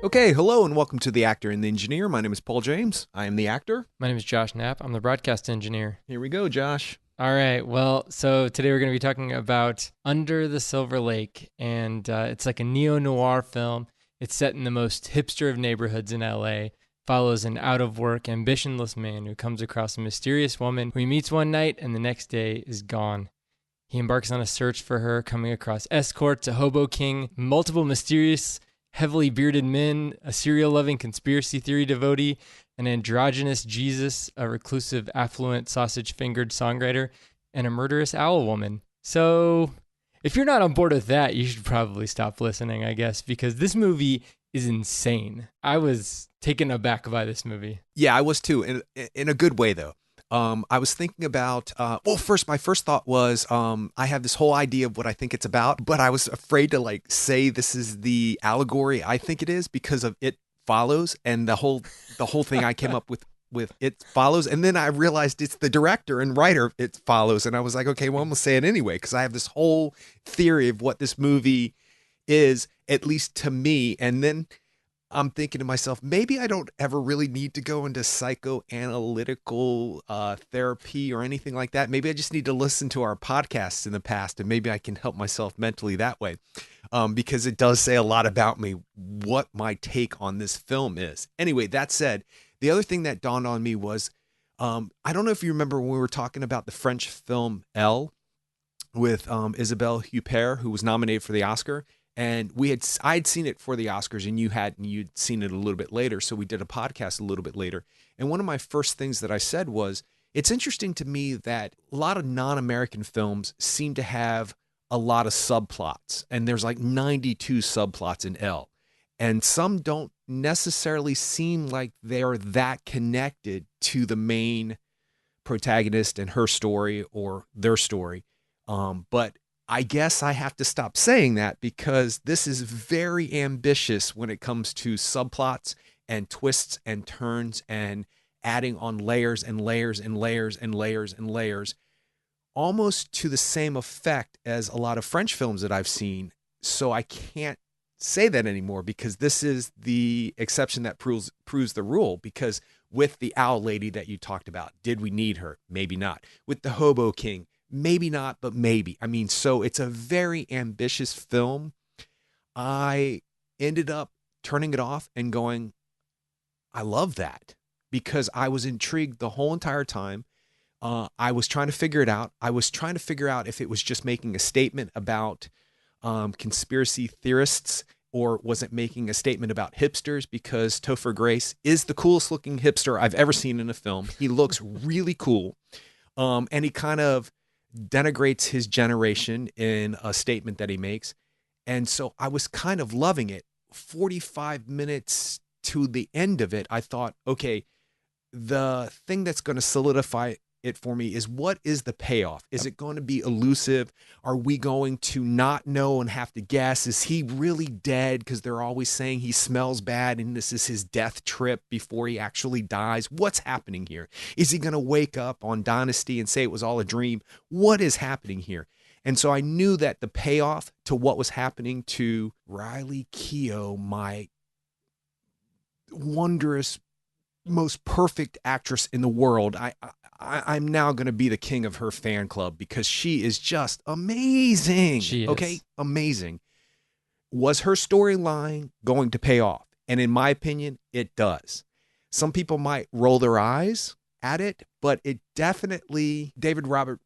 Okay, hello and welcome to The Actor and the Engineer. My name is Paul James. I am the actor. My name is Josh Knapp. I'm the broadcast engineer. Here we go, Josh. All right. Well, so today we're going to be talking about Under the Silver Lake, and it's like a neo-noir film. It's set in the most hipster of neighborhoods in LA, follows an out-of-work, ambitionless man who comes across a mysterious woman who he meets one night and the next day is gone. He embarks on a search for her, coming across escorts, a hobo king, multiple mysterious, heavily bearded men, a serial-loving conspiracy theory devotee, an androgynous Jesus, a reclusive, affluent, sausage-fingered songwriter, and a murderous owl woman. So, if you're not on board with that, you should probably stop listening, I guess, because this movie is insane. I was taken aback by this movie. Yeah, I was too, in a good way, though. I was thinking about, my first thought was, I have this whole idea of what I think it's about, but I was afraid to say this is the allegory I think it is because of It Follows and the whole thing I came up with It Follows. And then I realized it's the director and writer of It Follows. And I was like, okay, well, I'm going to say it anyway, because I have this whole theory of what this movie is, at least to me. And then I'm thinking to myself, maybe I don't ever really need to go into psychoanalytical therapy or anything like that. Maybe I just need to listen to our podcasts in the past and maybe I can help myself mentally that way, because it does say a lot about me, what my take on this film is. Anyway, that said, the other thing that dawned on me was, I don't know if you remember when we were talking about the French film Elle with Isabelle Huppert, who was nominated for the Oscar. And I'd seen it for the Oscars and you'd seen it a little bit later. So we did a podcast a little bit later. And one of my first things that I said was, it's interesting to me that a lot of non-American films seem to have a lot of subplots. And there's like 92 subplots in Elle. And some don't necessarily seem like they're that connected to the main protagonist and her story or their story. But I guess I have to stop saying that because this is very ambitious when it comes to subplots and twists and turns and adding on layers and layers and layers and layers and layers, almost to the same effect as a lot of French films that I've seen. So I can't say that anymore because this is the exception that proves the rule. Because with the owl lady that you talked about, did we need her? Maybe not. With the hobo king, maybe not, but maybe. I mean, so it's a very ambitious film. I ended up turning it off and going, I love that, because I was intrigued the whole entire time. I was trying to figure it out. I was trying to figure out if it was just making a statement about conspiracy theorists, or was it making a statement about hipsters? Because Topher Grace is the coolest looking hipster I've ever seen in a film. He looks really cool. And he kind of denigrates his generation in a statement that he makes. And so I was kind of loving it. 45 minutes to the end of it, I thought, okay, the thing that's going to solidify it for me is, what is the payoff? Is it going to be elusive? Are we going to not know and have to guess? Is he really dead? Because they're always saying he smells bad and this is his death trip before he actually dies. What's happening here? Is he going to wake up on Dynasty and say it was all a dream? What is happening here? And so I knew that the payoff to what was happening to Riley Keough, my wondrous, most perfect actress in the world, I'm now going to be the king of her fan club because she is just amazing. She is. Okay, amazing. Was her storyline going to pay off? And in my opinion, it does. Some people might roll their eyes at it, but it definitely, David Robert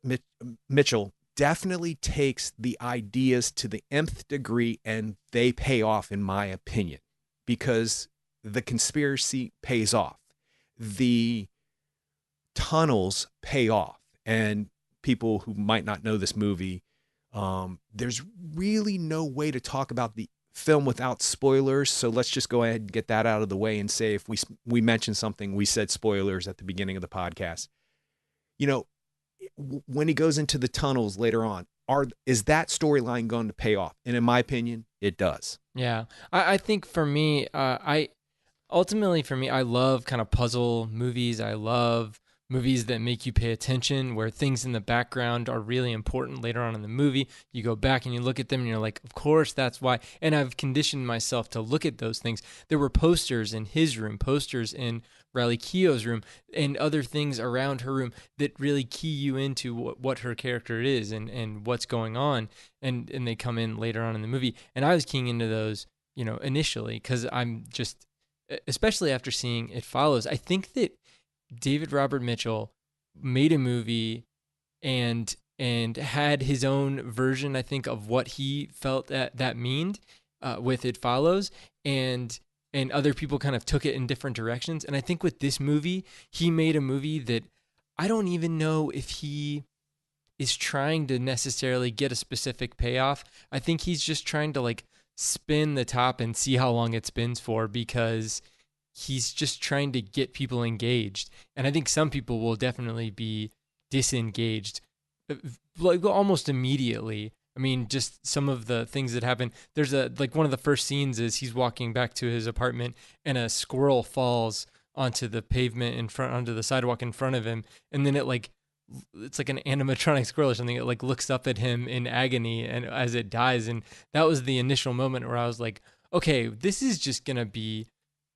Mitchell definitely takes the ideas to the nth degree, and they pay off, in my opinion, because the conspiracy pays off. The tunnels pay off. And people who might not know this movie, there's really no way to talk about the film without spoilers. So let's just go ahead and get that out of the way and say, if we mentioned something, we said spoilers at the beginning of the podcast. You know, when he goes into the tunnels later on, is that storyline going to pay off? And in my opinion, it does. Yeah. I think for me, ultimately for me, I love kind of puzzle movies. I love movies that make you pay attention, where things in the background are really important later on in the movie. You go back and you look at them and you're like, of course, that's why. And I've conditioned myself to look at those things. There were posters in his room, posters in Riley Keough's room, and other things around her room that really key you into what her character is and what's going on. And they come in later on in the movie. And I was keying into those, initially, because I'm just, especially after seeing It Follows, I think that David Robert Mitchell made a movie and had his own version, I think, of what he felt that meant with It Follows, and other people kind of took it in different directions. And I think with this movie, he made a movie that I don't even know if he is trying to necessarily get a specific payoff. I think he's just trying to like spin the top and see how long it spins for, because he's just trying to get people engaged. And I think some people will definitely be disengaged like almost immediately. I mean, just some of the things that happen. There's one of the first scenes is he's walking back to his apartment and a squirrel falls onto the pavement onto the sidewalk in front of him. And then it's like an animatronic squirrel or something. It like looks up at him in agony and as it dies. And that was the initial moment where I was like, okay, this is just going to be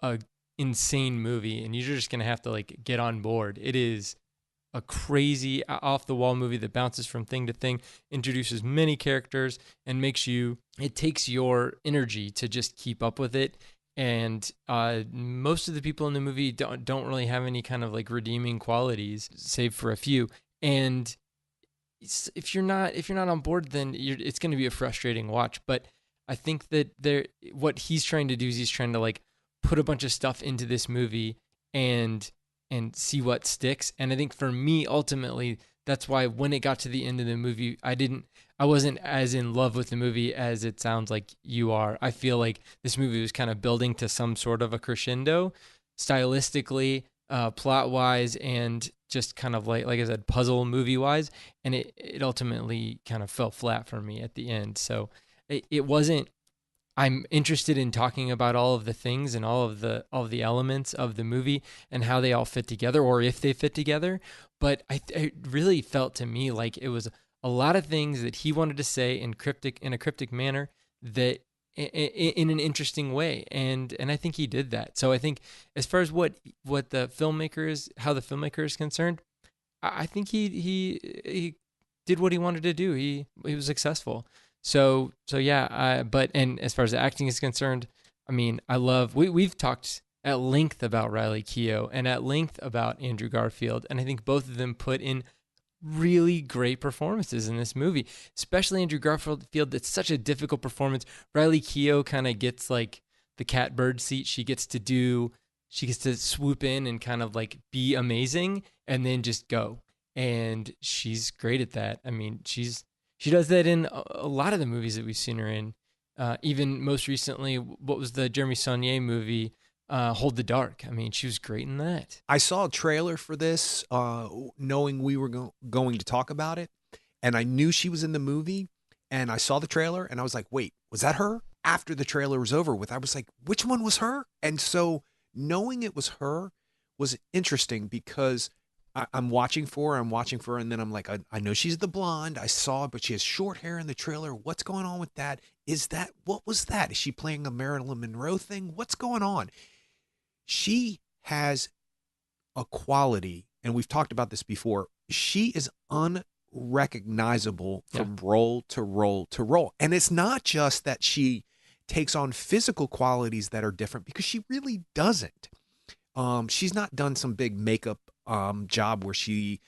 a insane movie and you're just going to have to like get on board. It is a crazy off the wall movie that bounces from thing to thing, introduces many characters, and it takes your energy to just keep up with it. And most of the people in the movie don't really have any kind of like redeeming qualities, save for a few. And if you're not on board, then it's going to be a frustrating watch. But I think that what he's trying to do is he's trying to like put a bunch of stuff into this movie and see what sticks. And I think for me, ultimately, that's why when it got to the end of the movie, I wasn't as in love with the movie as it sounds like you are. I feel like this movie was kind of building to some sort of a crescendo, stylistically, plot-wise, and just kind of like I said, puzzle movie-wise. And it ultimately kind of fell flat for me at the end. So it wasn't. I'm interested in talking about all of the things and all of the elements of the movie and how they all fit together, or if they fit together. But it really felt to me like it was a lot of things that he wanted to say in a cryptic manner, that in an interesting way, and I think he did that. So I think as far as how the filmmaker is concerned, I think he did what he wanted to do. He was successful. So yeah, and as far as the acting is concerned, I mean, we've talked at length about Riley Keough and at length about Andrew Garfield, and I think both of them put in really great performances in this movie, especially Andrew Garfield. It's such a difficult performance. Riley Keough kind of gets like the catbird seat. She gets to swoop in and kind of like be amazing and then just go. And she's great at that. I mean, she does that in a lot of the movies that we've seen her in. Even most recently, what was the Jeremy Saulnier movie, Hold the Dark? I mean, she was great in that. I saw a trailer for this, knowing we were going to talk about it, and I knew she was in the movie, and I saw the trailer, and I was like, wait, was that her? After the trailer was over with, I was like, which one was her? And so knowing it was her was interesting, because I'm watching for her, and then I'm like, I know she's the blonde. I saw it, but she has short hair in the trailer. What's going on with that? What was that? Is she playing a Marilyn Monroe thing? What's going on? She has a quality, and we've talked about this before. She is unrecognizable from role to role to role. And it's not just that she takes on physical qualities that are different, because she really doesn't. She's not done some big makeup job where she,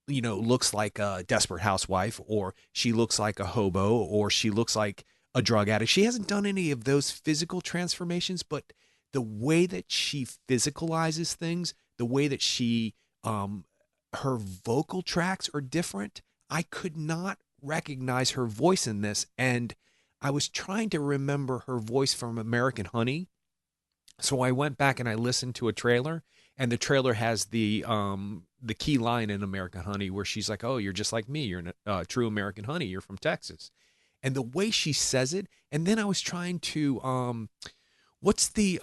looks like a desperate housewife, or she looks like a hobo, or she looks like a drug addict. She hasn't done any of those physical transformations, but the way that she physicalizes things, the way that her vocal tracks are different. I could not recognize her voice in this, and I was trying to remember her voice from American Honey. So I went back and I listened to a trailer, and the trailer has the key line in American Honey where she's like, "Oh, you're just like me. You're a true American Honey. You're from Texas." And the way she says it, and then I was trying to what's the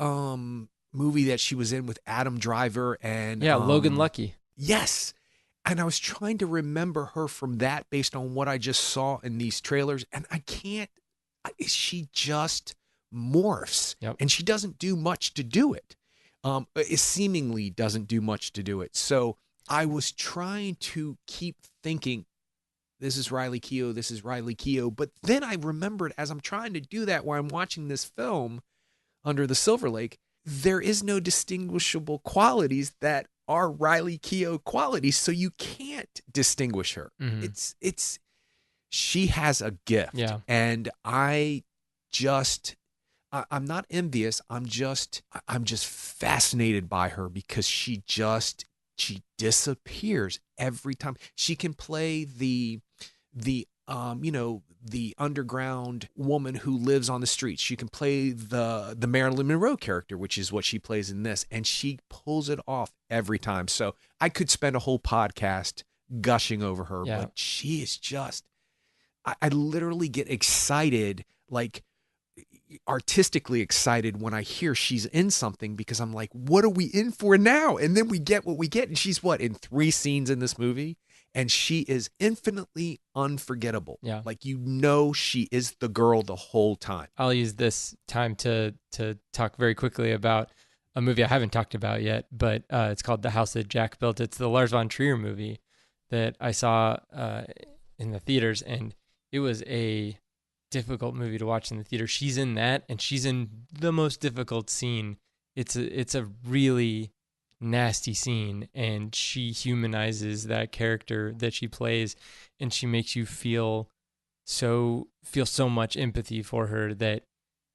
movie that she was in with Adam Driver and Logan Lucky. Yes. And I was trying to remember her from that based on what I just saw in these trailers. And I can't, she just morphs Yep. and she doesn't do much to do it. It seemingly doesn't do much to do it. So I was trying to keep thinking, this is Riley Keough, this is Riley Keough. But then I remembered as I'm trying to do that while I'm watching this film, Under the Silver Lake, there is no distinguishable qualities that are Riley Keough qualities, so you can't distinguish her. Mm-hmm. It's she has a gift, Yeah. and I'm not envious. I'm just fascinated by her because she disappears every time. She can play the underground woman who lives on the streets. She can play the Marilyn Monroe character, which is what she plays in this, and she pulls it off every time. So I could spend a whole podcast gushing over her, Yeah. but she is just I literally get excited, like artistically excited when I hear she's in something because I'm like, what are we in for now? And then we get what we get. And she's in 3 scenes in this movie. And she is infinitely unforgettable. Yeah. Like, she is the girl the whole time. I'll use this time to talk very quickly about a movie I haven't talked about yet, but it's called The House That Jack Built. It's the Lars von Trier movie that I saw in the theaters, and it was a difficult movie to watch in the theater. She's in that, and she's in the most difficult scene. It's a really nasty scene, and she humanizes that character that she plays, and she makes you feel so much empathy for her that,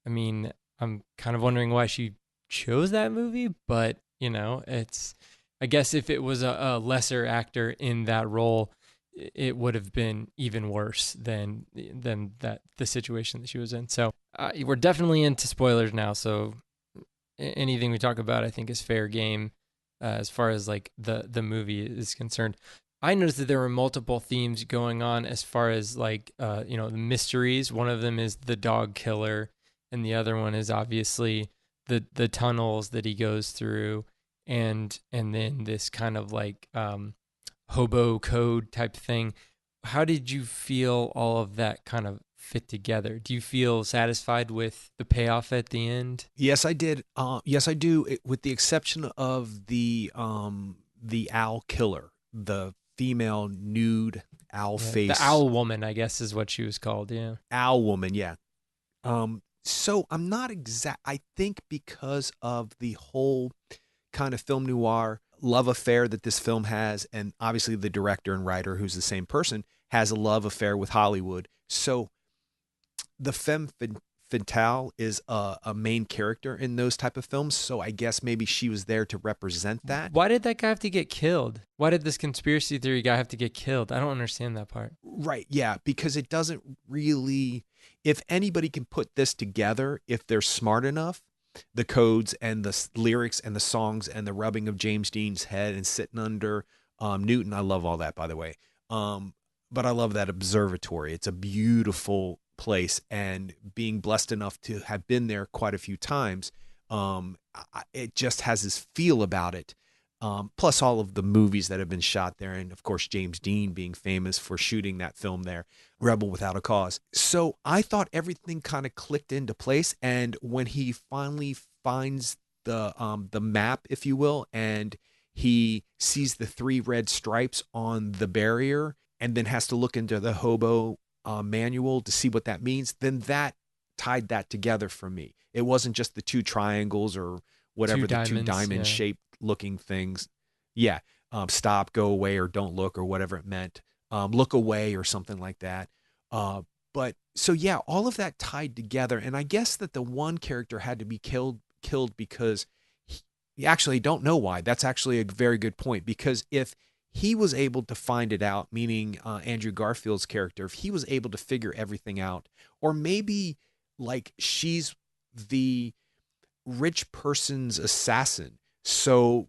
I mean, I'm kind of wondering why she chose that movie, but it's, I guess if it was a lesser actor in that role, it would have been even worse than that the situation that she was in. So we're definitely into spoilers now, so anything we talk about I think is fair game as far as like the movie is concerned. I noticed that there were multiple themes going on as far as like the mysteries. One of them is the dog killer, and the other one is obviously the tunnels that he goes through, and then this kind of like hobo code type thing. How did you feel all of that kind of fit together? Do you feel satisfied with the payoff at the end? Yes, I did. Yes, I do. With the exception of the owl killer, the female nude owl face, the owl woman, I guess is what she was called. Yeah, owl woman. Yeah. So I'm not exact. I think because of the whole kind of film noir love affair that this film has, and obviously the director and writer, who's the same person, has a love affair with Hollywood. So the femme fatale is a main character in those type of films. So I guess maybe she was there to represent that. Why did that guy have to get killed? Why did this conspiracy theory guy have to get killed? I don't understand that part. Right. Yeah. Because it doesn't really, if anybody can put this together, if they're smart enough, the codes and the lyrics and the songs and the rubbing of James Dean's head and sitting under Newton. I love all that, by the way. But I love that observatory. It's a beautiful place, and being blessed enough to have been there quite a few times, it just has this feel about it. Plus all of the movies that have been shot there, and of course James Dean being famous for shooting that film there, Rebel Without a Cause. So I thought everything kind of clicked into place, and when he finally finds the map, if you will, and he sees the 3 red stripes on the barrier, and then has to look into the hobo manual to see what that means, then that tied that together for me. It wasn't just the 2 triangles or whatever, the 2 diamond shaped looking things. Yeah. Stop, go away, or don't look, or whatever it meant. Look away or something like that. But so yeah, all of that tied together. And I guess that the one character had to be killed because you actually don't know why. That's actually a very good point, because if he was able to find it out, meaning Andrew Garfield's character, if he was able to figure everything out, or maybe like she's the rich person's assassin. So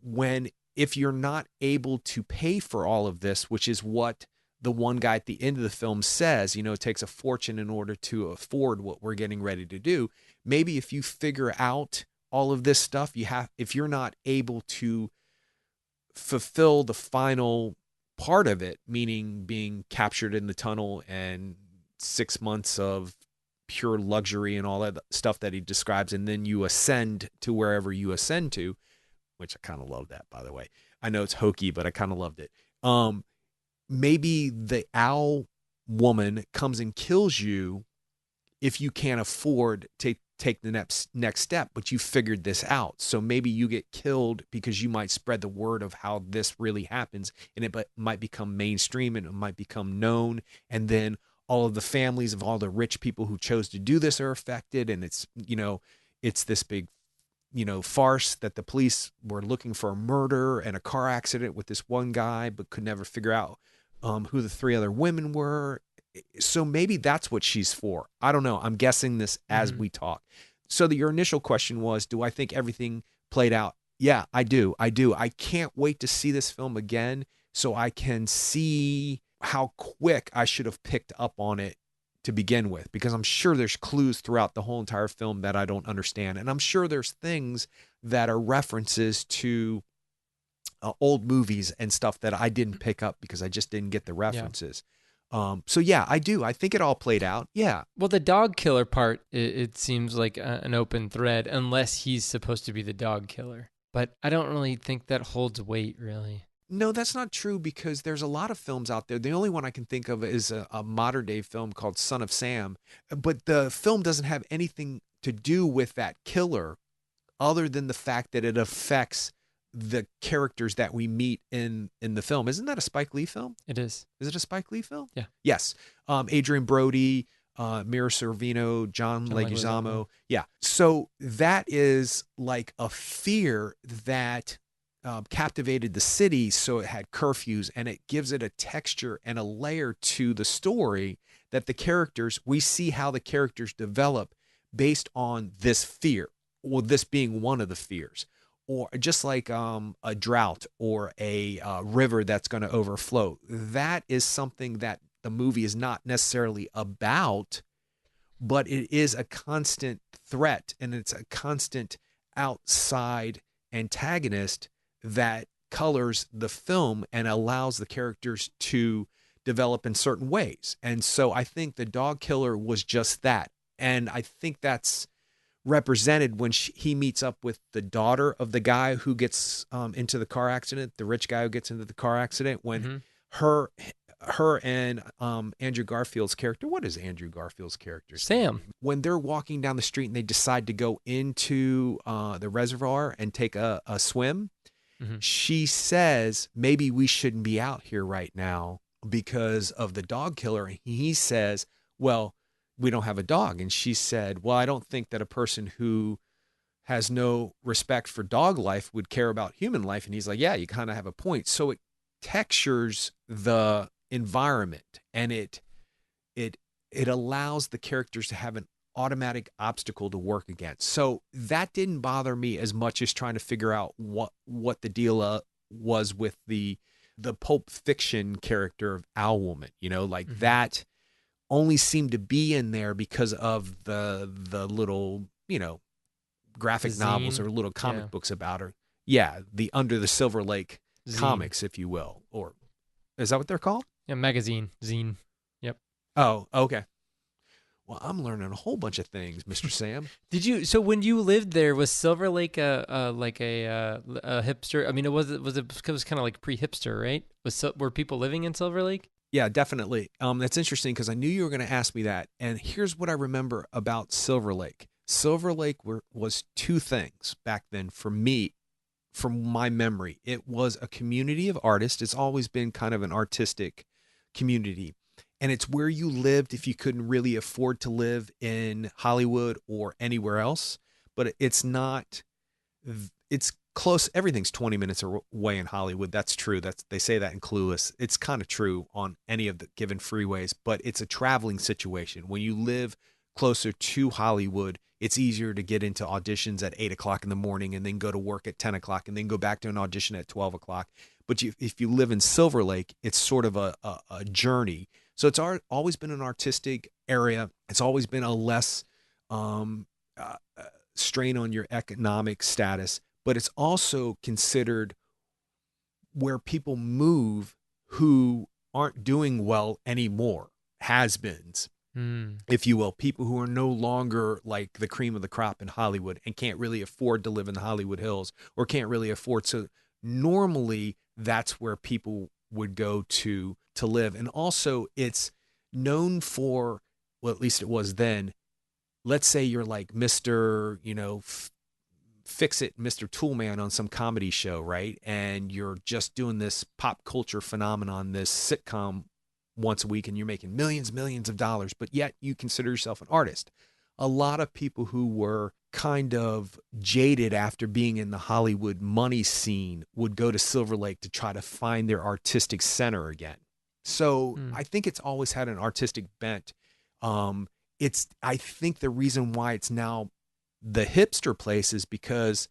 if you're not able to pay for all of this, which is what the one guy at the end of the film says, it takes a fortune in order to afford what we're getting ready to do. Maybe if you figure out all of this stuff, if you're not able to fulfill the final part of it, meaning being captured in the tunnel and 6 months of pure luxury and all that stuff that he describes, and then you ascend to wherever you ascend to, which I kind of love that, by the way. I know it's hokey, but I kind of loved it. Maybe the owl woman comes and kills you if you can't afford to take the next step, but you figured this out. So maybe you get killed because you might spread the word of how this really happens, and it might become mainstream and it might become known. And then all of the families of all the rich people who chose to do this are affected. And it's this big, farce that the police were looking for a murder and a car accident with this one guy, but could never figure out who the three other women were. So maybe that's what she's for. I don't know. I'm guessing this as we talk. So your initial question was, do I think everything played out? Yeah, I do. I can't wait to see this film again so I can see how quick I should have picked up on it to begin with, because I'm sure there's clues throughout the whole entire film that I don't understand. And I'm sure there's things that are references to old movies and stuff that I didn't pick up because I just didn't get the references. So yeah, I do. I think it all played out. Yeah. Well, the dog killer part, it seems like an open thread, unless he's supposed to be the dog killer. But I don't really think that holds weight, really. No, that's not true, because there's a lot of films out there. The only one I can think of is a modern day film called Son of Sam. But the film doesn't have anything to do with that killer other than the fact that it affects the characters that we meet in the film. Isn't that a Spike Lee film? It is. Is it a SpikeLee film? Yeah. Yes. Adrian Brody, Mira Sorvino, John Leguizamo. Yeah. So that is like a fear that captivated the city. So it had curfews, and it gives it a texture and a layer to the story that we see how the characters develop based on this fear, or this being one of the fears. Or just like a drought or a river that's going to overflow. That is something that the movie is not necessarily about, but it is a constant threat, and it's a constant outside antagonist that colors the film and allows the characters to develop in certain ways. And so I think the dog killer was just that. And I think that's represented when he meets up with the daughter of the guy who gets into the car accident, the rich guy who gets into the car accident, when her and Andrew Garfield's character, what is Andrew Garfield's character? Sam. When they're walking down the street and they decide to go into the reservoir and take a swim, she says, maybe we shouldn't be out here right now because of the dog killer. And he says, well, we don't have a dog. And she said, well, I don't think that a person who has no respect for dog life would care about human life. And he's like, yeah, you kind of have a point. So it textures the environment, and it allows the characters to have an automatic obstacle to work against. So that didn't bother me as much as trying to figure out what the deal was with the Pulp Fiction character of Owlwoman. That only seemed to be in there because of the little, graphic novels or little comic books about her. Yeah, the Under the Silver Lake comics, if you will. Or is that what they're called? Yeah, magazine, zine. Yep. Oh, okay. Well, I'm learning a whole bunch of things, Mr. Sam. So when you lived there, was Silver Lake a hipster? I mean, it was kind of like pre-hipster, right? Were people living in Silver Lake? Yeah, definitely. That's interesting because I knew you were going to ask me that. And here's what I remember about Silver Lake. Silver Lake was two things back then for me, from my memory. It was a community of artists. It's always been kind of an artistic community. And it's where you lived if you couldn't really afford to live in Hollywood or anywhere else. But it's close. Everything's 20 minutes away in Hollywood. That's true. They say that in Clueless. It's kind of true on any of the given freeways, but it's a traveling situation. When you live closer to Hollywood, it's easier to get into auditions at 8 o'clock in the morning and then go to work at 10 o'clock and then go back to an audition at 12 o'clock. But if you live in Silver Lake, it's sort of a journey. So it's always been an artistic area. It's always been a less strain on your economic status, but it's also considered where people move who aren't doing well anymore, has-beens, Mm. if you will, people who are no longer like the cream of the crop in Hollywood and can't really afford to live in the Hollywood Hills or can't really afford. So normally that's where people would go to live. And also it's known for, well, at least it was then. Let's say you're like Mr., fix it Mr. Toolman on some comedy show, right? And you're just doing this pop culture phenomenon, this sitcom once a week, and you're making millions of dollars, but yet you consider yourself an artist. A lot of people who were kind of jaded after being in the Hollywood money scene would go to Silver Lake to try to find their artistic center again. So Mm. I think it's always had an artistic bent. I think the reason why it's now the hipster place is because,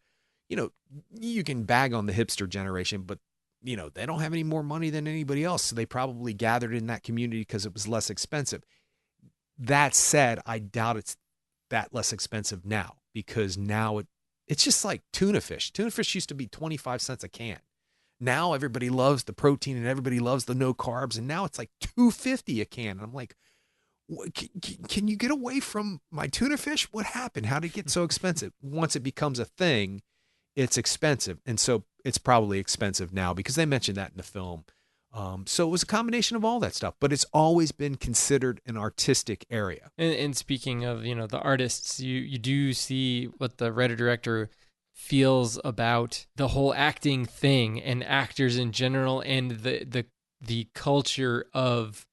you can bag on the hipster generation, but they don't have any more money than anybody else. So they probably gathered in that community because it was less expensive. That said, I doubt it's that less expensive now, because now it's just like tuna fish. Tuna fish used to be 25 cents a can. Now everybody loves the protein and everybody loves the no carbs. And now it's like $2.50 a can. And I'm like, can you get away from my tuna fish? What happened? How did it get so expensive? Once it becomes a thing, it's expensive. And so it's probably expensive now because they mentioned that in the film. So it was a combination of all that stuff, but it's always been considered an artistic area. And speaking of, the artists, you do see what the writer director feels about the whole acting thing and actors in general and the culture of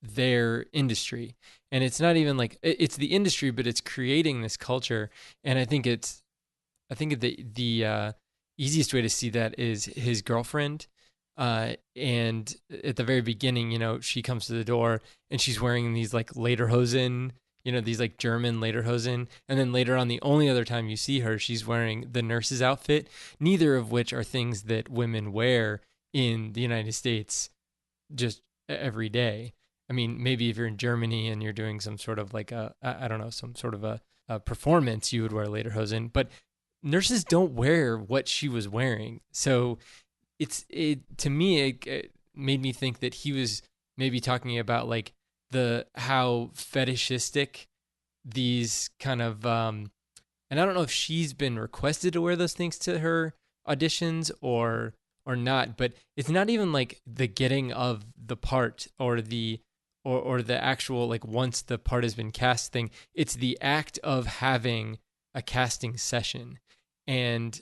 their industry. And it's not even like it's the industry, but it's creating this culture. And I think the easiest way to see that is his girlfriend. And at the very beginning, she comes to the door and she's wearing these like lederhosen, these like German lederhosen. And then later on, the only other time you see her, she's wearing the nurse's outfit, neither of which are things that women wear in the United States just every day. I mean, maybe if you're in Germany and you're doing some sort of like I don't know, some sort of a performance, you would wear lederhosen, but nurses don't wear what she was wearing. So to me, it made me think that he was maybe talking about like how fetishistic these kind of, and I don't know if she's been requested to wear those things to her auditions or not, but it's not even like the getting of the part or the actual, like, once the part has been cast thing. It's the act of having a casting session and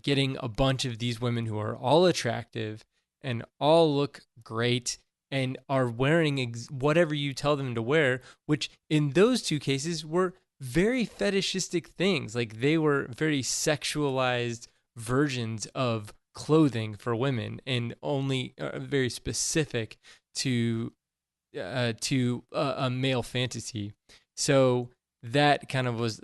getting a bunch of these women who are all attractive and all look great and are wearing whatever you tell them to wear, which in those two cases were very fetishistic things. Like, they were very sexualized versions of clothing for women and only very specific to a male fantasy. So that kind of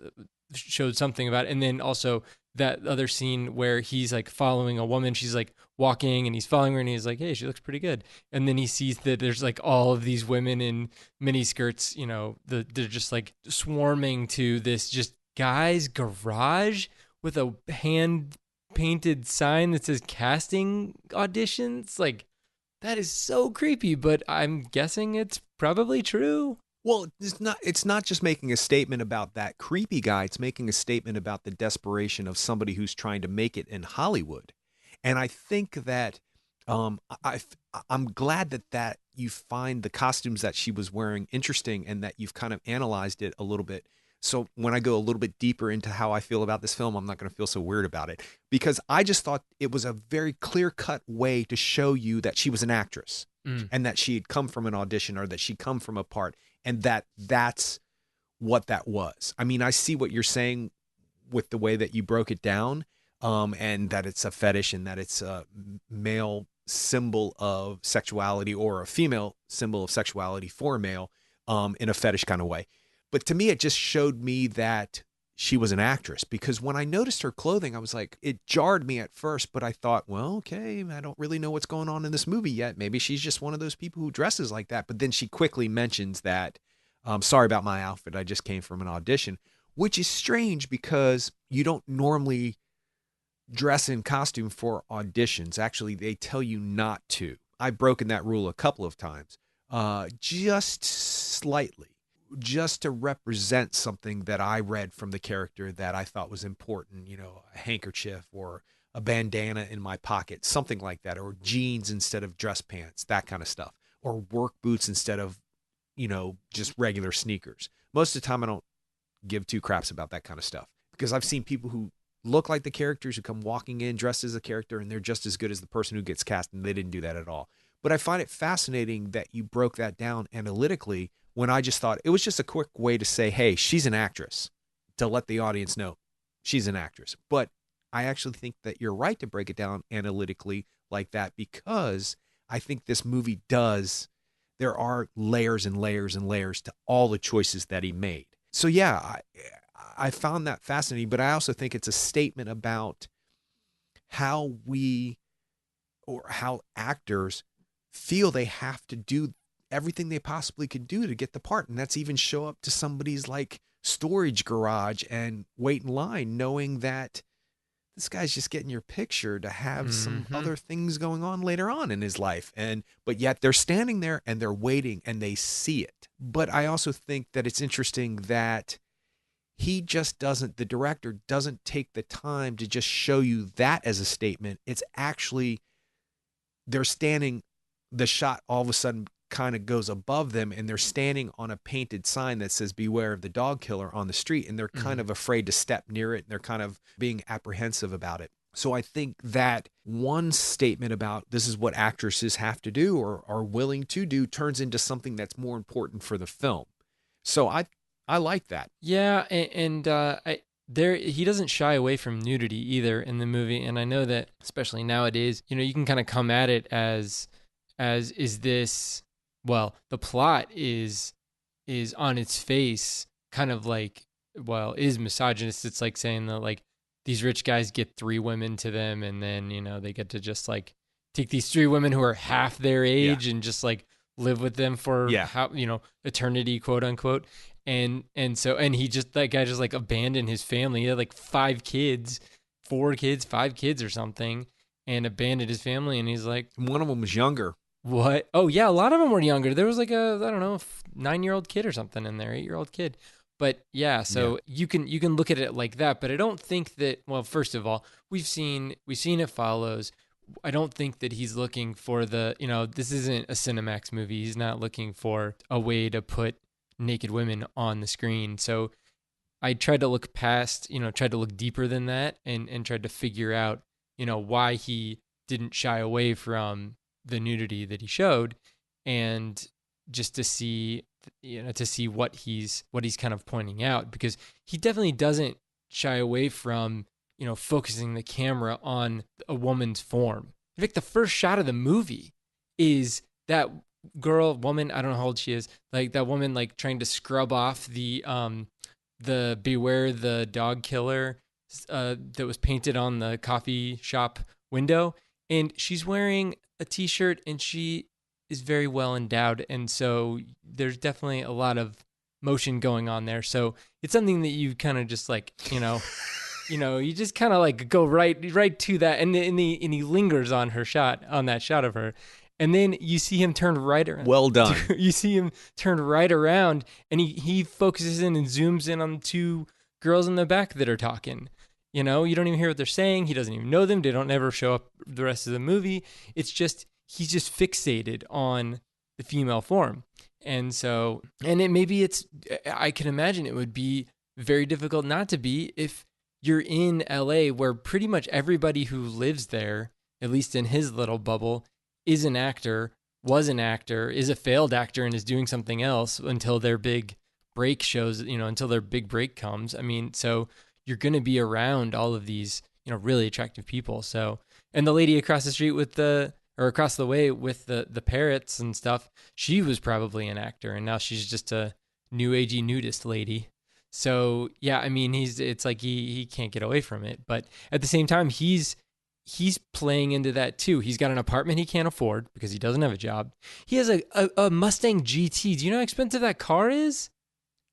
showed something about it. And then also that other scene where he's like following a woman, she's like walking and he's following her and he's like, hey, she looks pretty good. And then he sees that there's like all of these women in mini skirts, they're just like swarming to this just guy's garage with a hand painted sign that says casting auditions. Like, that is so creepy, but I'm guessing it's probably true. Well, it's not just making a statement about that creepy guy. It's making a statement about the desperation of somebody who's trying to make it in Hollywood. And I think that I'm glad that you find the costumes that she was wearing interesting and that you've kind of analyzed it a little bit. So when I go a little bit deeper into how I feel about this film, I'm not going to feel so weird about it, because I just thought it was a very clear-cut way to show you that she was an actress and that she had come from an audition or that she'd come from a part, and that's what that was. I mean, I see what you're saying with the way that you broke it down, and that it's a fetish and that it's a male symbol of sexuality or a female symbol of sexuality for a male, in a fetish kind of way. But to me, it just showed me that she was an actress, because when I noticed her clothing, I was like, it jarred me at first, but I thought, well, okay, I don't really know what's going on in this movie yet. Maybe she's just one of those people who dresses like that. But then she quickly mentions that, sorry about my outfit, I just came from an audition, which is strange because you don't normally dress in costume for auditions. Actually, they tell you not to. I've broken that rule a couple of times, just slightly, just to represent something that I read from the character that I thought was important, a handkerchief or a bandana in my pocket, something like that, or jeans instead of dress pants, that kind of stuff, or work boots instead of, just regular sneakers. Most of the time, I don't give two craps about that kind of stuff because I've seen people who look like the characters who come walking in dressed as a character and they're just as good as the person who gets cast, and they didn't do that at all. But I find it fascinating that you broke that down analytically when I just thought it was just a quick way to say, hey, she's an actress, to let the audience know she's an actress. But I actually think that you're right to break it down analytically like that, because I think this movie there are layers and layers and layers to all the choices that he made. So yeah, I found that fascinating, but I also think it's a statement about how how actors feel they have to do everything they possibly could do to get the part. And that's even show up to somebody's like storage garage and wait in line knowing that this guy's just getting your picture to have some other things going on later on in his life. But yet they're standing there and they're waiting and they see it. But I also think that it's interesting that the director doesn't take the time to just show you that as a statement. It's actually, they're standing, the shot all of a sudden kind of goes above them and they're standing on a painted sign that says beware of the dog killer on the street, and they're kind of afraid to step near it, and they're kind of being apprehensive about it. So I think that one statement about this is what actresses have to do or are willing to do turns into something that's more important for the film. So I like that. Yeah, he doesn't shy away from nudity either in the movie, and I know that especially nowadays, you can kind of come at it as is this, well, the plot is on its face kind of like, well, is misogynist. It's like saying that like these rich guys get 3 women to them, and then they get to just like take these 3 women who are half their age and just like live with them for eternity, quote unquote. And that guy just like abandoned his family. He had like 5 kids, 5 kids or something, and abandoned his family. And he's like, one of them was younger. What? Oh yeah, a lot of them were younger. There was like a, I don't know, 9-year-old kid or something in there, 8-year-old kid. But yeah, so you can look at it like that. But I don't think that. Well, first of all, we've seen It Follows. I don't think that he's looking for this isn't a Cinemax movie. He's not looking for a way to put naked women on the screen. So I tried to look past, tried to look deeper than that, and tried to figure out, why he didn't shy away from the nudity that he showed, and just to see what he's kind of pointing out, because he definitely doesn't shy away from focusing the camera on a woman's form. In fact, the first shot of the movie is that woman, I don't know how old she is, like that woman like trying to scrub off the beware the dog killer that was painted on the coffee shop window, and she's wearing a t-shirt and she is very well endowed, and so there's definitely a lot of motion going on there. So it's something that you kind of just like you just kind of like go right to that, and he lingers on that shot of her, and then you see him turn right around. Well done. You see him turn right around, and he focuses in and zooms in on 2 girls in the back that are talking. You don't even hear what they're saying. He doesn't even know them. They don't never show up the rest of the movie. It's just, he's just fixated on the female form. And so, I can imagine it would be very difficult not to be if you're in LA, where pretty much everybody who lives there, at least in his little bubble, is an actor, was an actor, is a failed actor, and is doing something else until their big break shows, until their big break comes. I mean, so you're going to be around all of these, really attractive people. So, and the lady across the street across the way with the parrots and stuff, she was probably an actor, and now she's just a new agey nudist lady. So yeah, I mean, it's like he can't get away from it, but at the same time, he's playing into that too. He's got an apartment he can't afford because he doesn't have a job. He has a Mustang GT. Do you know how expensive that car is?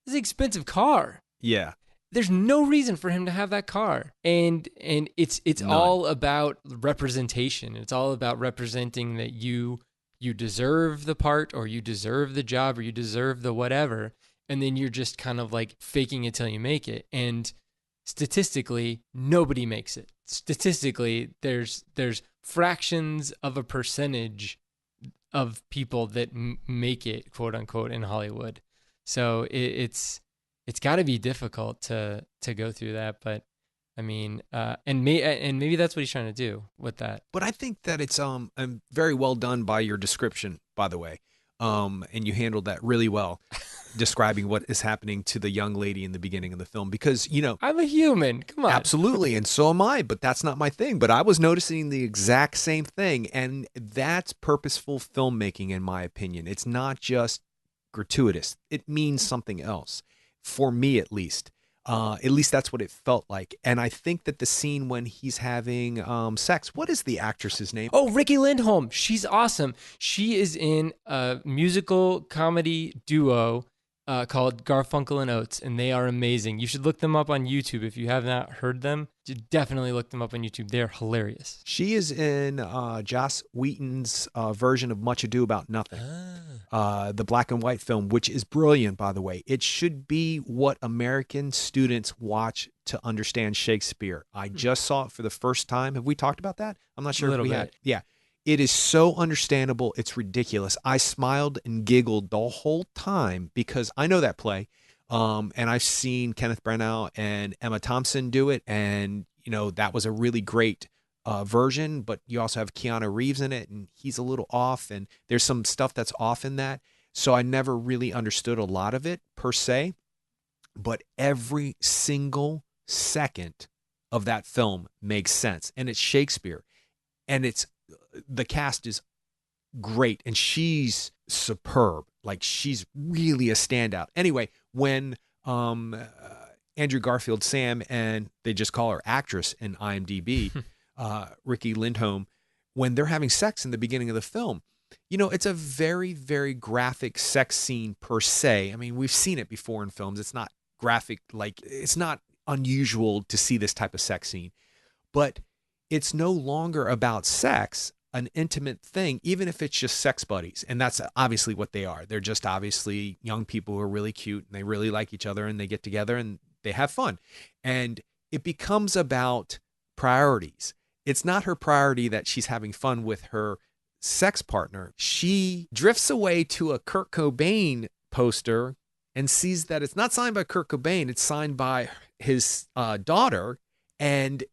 It's an expensive car. Yeah. there's no reason for him to have that car. And it's None. all about representation. It's all about representing that you deserve the part, or you deserve the job, or you deserve the whatever. And then you're just kind of like faking it till you make it. And statistically, nobody makes it. Statistically, there's fractions of a percentage of people that make it, quote unquote, in Hollywood. So it's got to be difficult to go through that. But I mean, and maybe that's what he's trying to do with that. But I think that it's very well done by your description, by the way. And you handled that really well, describing what is happening to the young lady in the beginning of the film, because, you know, I'm a human. Come on. absolutely, and so am I, but that's not my thing. But I was noticing the exact same thing, and that's purposeful filmmaking, in my opinion. It's not just gratuitous. It means something else, for me at least. At least that's what it felt like. And I think that the scene when he's having sex, what is the actress's name? Oh, Riki Lindholm. She's awesome. She is in a musical comedy duo called Garfunkel and Oates, and they are amazing. You should look them up on YouTube if you have not heard them. Definitely look them up on YouTube. They're hilarious. She is in Joss Whedon's version of Much Ado About Nothing, the black and white film, which is brilliant, by the way. It should be what American students watch to understand Shakespeare. I just saw it for the first time. Have we talked about that? I'm not sure if we had. Yeah. It is so understandable. It's ridiculous. I smiled and giggled the whole time because I know that play. And I've seen Kenneth Branagh and Emma Thompson do it. And, you know, that was a really great version. But you also have Keanu Reeves in it, and he's a little off. And there's some stuff that's off in that. So I never really understood a lot of it per se. But every single second of that film makes sense. And it's Shakespeare. And the cast is great, and she's superb. Like, she's really a standout. Anyway, when Andrew Garfield Sam, and they just call her actress in IMDb, Riki Lindholm, when they're having sex in the beginning of the film, you know, it's a very, very graphic sex scene per se. I mean, we've seen it before in films. It's not graphic, like, it's not unusual to see this type of sex scene, but it's no longer about sex, an intimate thing, even if it's just sex buddies. And that's obviously what they are. They're just obviously young people who are really cute, and they really like each other, and they get together and they have fun. And it becomes about priorities. It's not her priority that she's having fun with her sex partner. She drifts away to a Kurt Cobain poster and sees that it's not signed by Kurt Cobain. It's signed by his daughter. And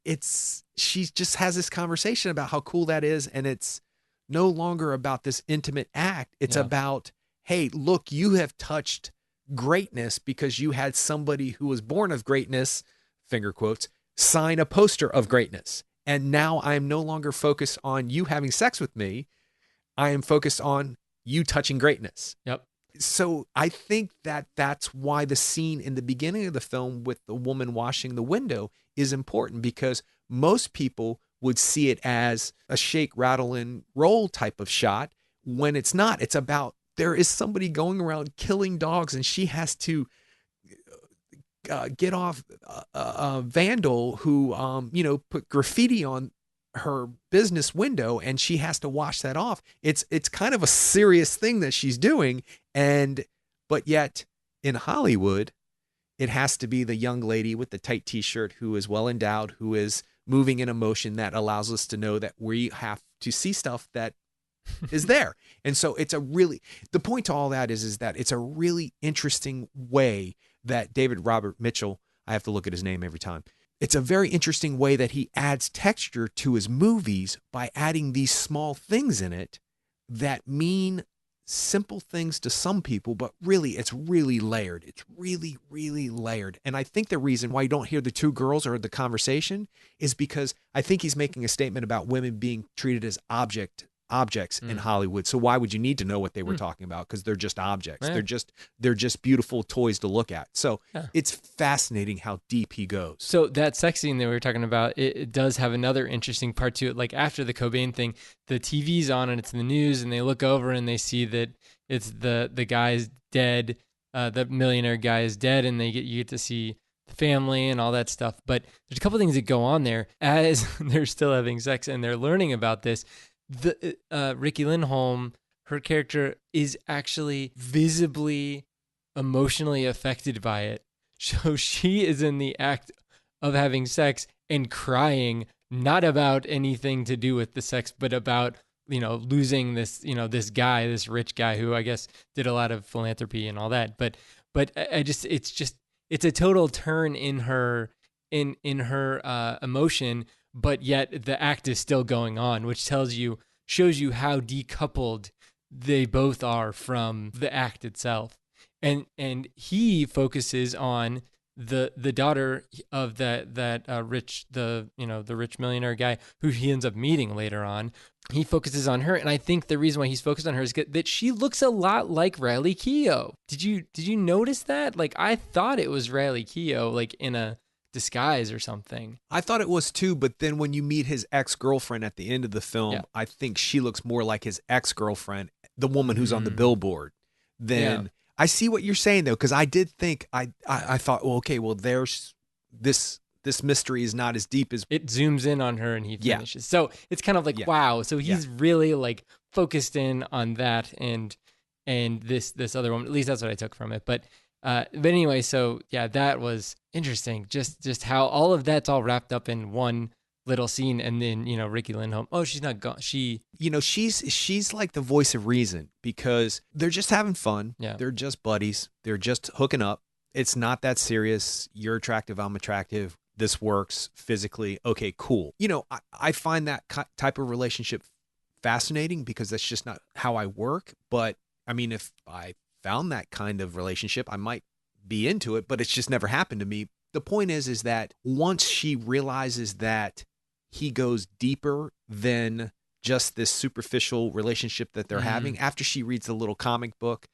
she just has this conversation about how cool that is. And it's no longer about this intimate act. It's about, hey, look, you have touched greatness because you had somebody who was born of greatness, finger quotes, sign a poster of greatness. And now I am no longer focused on you having sex with me. I am focused on you touching greatness. Yep. So I think that that's why the scene in the beginning of the film with the woman washing the window is important, because most people would see it as a shake, rattle, and roll type of shot, when it's not. It's about, there is somebody going around killing dogs, and she has to get off a vandal who, put graffiti on her business window, and she has to wash that off. It's kind of a serious thing that she's doing. But yet in Hollywood, it has to be the young lady with the tight t-shirt who is well endowed, who is moving in emotion that allows us to know that we have to see stuff that is there. And so the point to all that is that it's a really interesting way that David Robert Mitchell, I have to look at his name every time. It's a very interesting way that he adds texture to his movies by adding these small things in it that mean simple things to some people, but really it's really layered. It's really, really layered. And I think the reason why you don't hear the two girls or the conversation is because I think he's making a statement about women being treated as objects in Hollywood. So why would you need to know what they were talking about? Because they're just objects. Yeah. They're just beautiful toys to look at. So it's fascinating how deep he goes. So that sex scene that we were talking about, it does have another interesting part to it. Like, after the Cobain thing, the TV's on and it's in the news, and they look over and they see that it's the guy's dead, the millionaire guy is dead, and you get to see family and all that stuff. But there's a couple things that go on there as they're still having sex and they're learning about this. The Ricky Lindholm, her character, is actually visibly emotionally affected by it. So she is in the act of having sex and crying, not about anything to do with the sex, but about, losing this, this guy, this rich guy who I guess did a lot of philanthropy and all that. But it's a total turn in her, in her emotion, but yet the act is still going on, which shows you how decoupled they both are from the act itself. And he focuses on the daughter of that rich, the rich millionaire guy who he ends up meeting later on. He focuses on her, and I think the reason why he's focused on her is that she looks a lot like Riley Keough. Did you notice that? Like, I thought it was Riley Keough, like in a disguise or something. I thought it was too, but then when you meet his ex-girlfriend at the end of the film, Yeah. I think she looks more like his ex-girlfriend, the woman who's on the billboard. Then I see what you're saying though, because I did think I thought, well, okay, well, there's this mystery is not as deep as it zooms in on her and he finishes. So it's kind of like, wow. So he's really like focused in on that and this other woman. At least that's what I took from it. But anyway, so yeah, that was interesting. Just how all of that's all wrapped up in one little scene, and then Ricky Lindholm. Oh, she's not gone. She's like the voice of reason because they're just having fun. Yeah. They're just buddies. They're just hooking up. It's not that serious. You're attractive. I'm attractive. This works physically. Okay, cool. I find that type of relationship fascinating because that's just not how I work. But I mean, if I found that kind of relationship, I might be into it, but it's just never happened to me. The point is that once she realizes that he goes deeper than just this superficial relationship that they're having, after she reads the little comic book,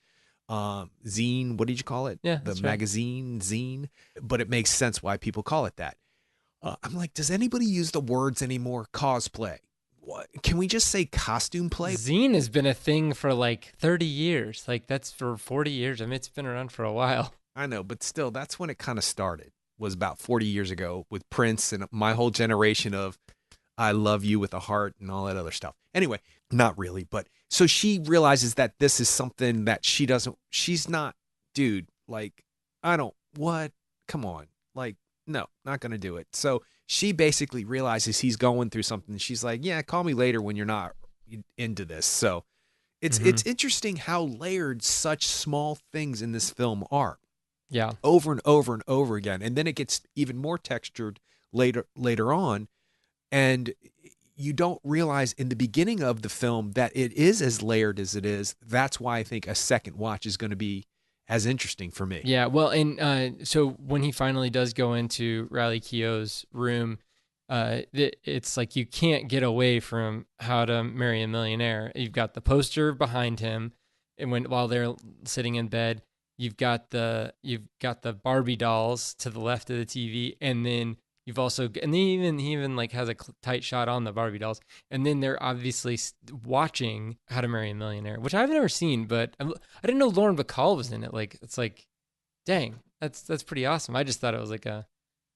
zine, what did you call it? Yeah, the magazine, zine. But it makes sense why people call it that. I'm like, does anybody use the words anymore? Cosplay. What? Can we just say costume play? Zine has been a thing for like 30 years. Like that's for 40 years. I mean, it's been around for a while. I know, but still, that's when it kind of started. Was about 40 years ago with Prince and my whole generation of I love you with a heart and all that other stuff. Anyway, not really, but so she realizes that this is something that she's not, dude, like, come on. Like, no, not going to do it. So she basically realizes he's going through something. She's like, yeah, call me later when you're not into this. So it's interesting how layered such small things in this film are. Yeah. Over and over and over again. And then it gets even more textured later on. And you don't realize in the beginning of the film that it is as layered as it is. That's why I think a second watch is going to be as interesting for me. Yeah. Well, and so when he finally does go into Riley Keough's room, it's like you can't get away from How to Marry a Millionaire. You've got the poster behind him, and while they're sitting in bed, you've got the Barbie dolls to the left of the TV, and then you've also, and he even like has a tight shot on the Barbie dolls, and then they're obviously watching How to Marry a Millionaire, which I've never seen, but I didn't know Lauren Bacall was in it. Like, it's like, dang, that's pretty awesome. I just thought it was like a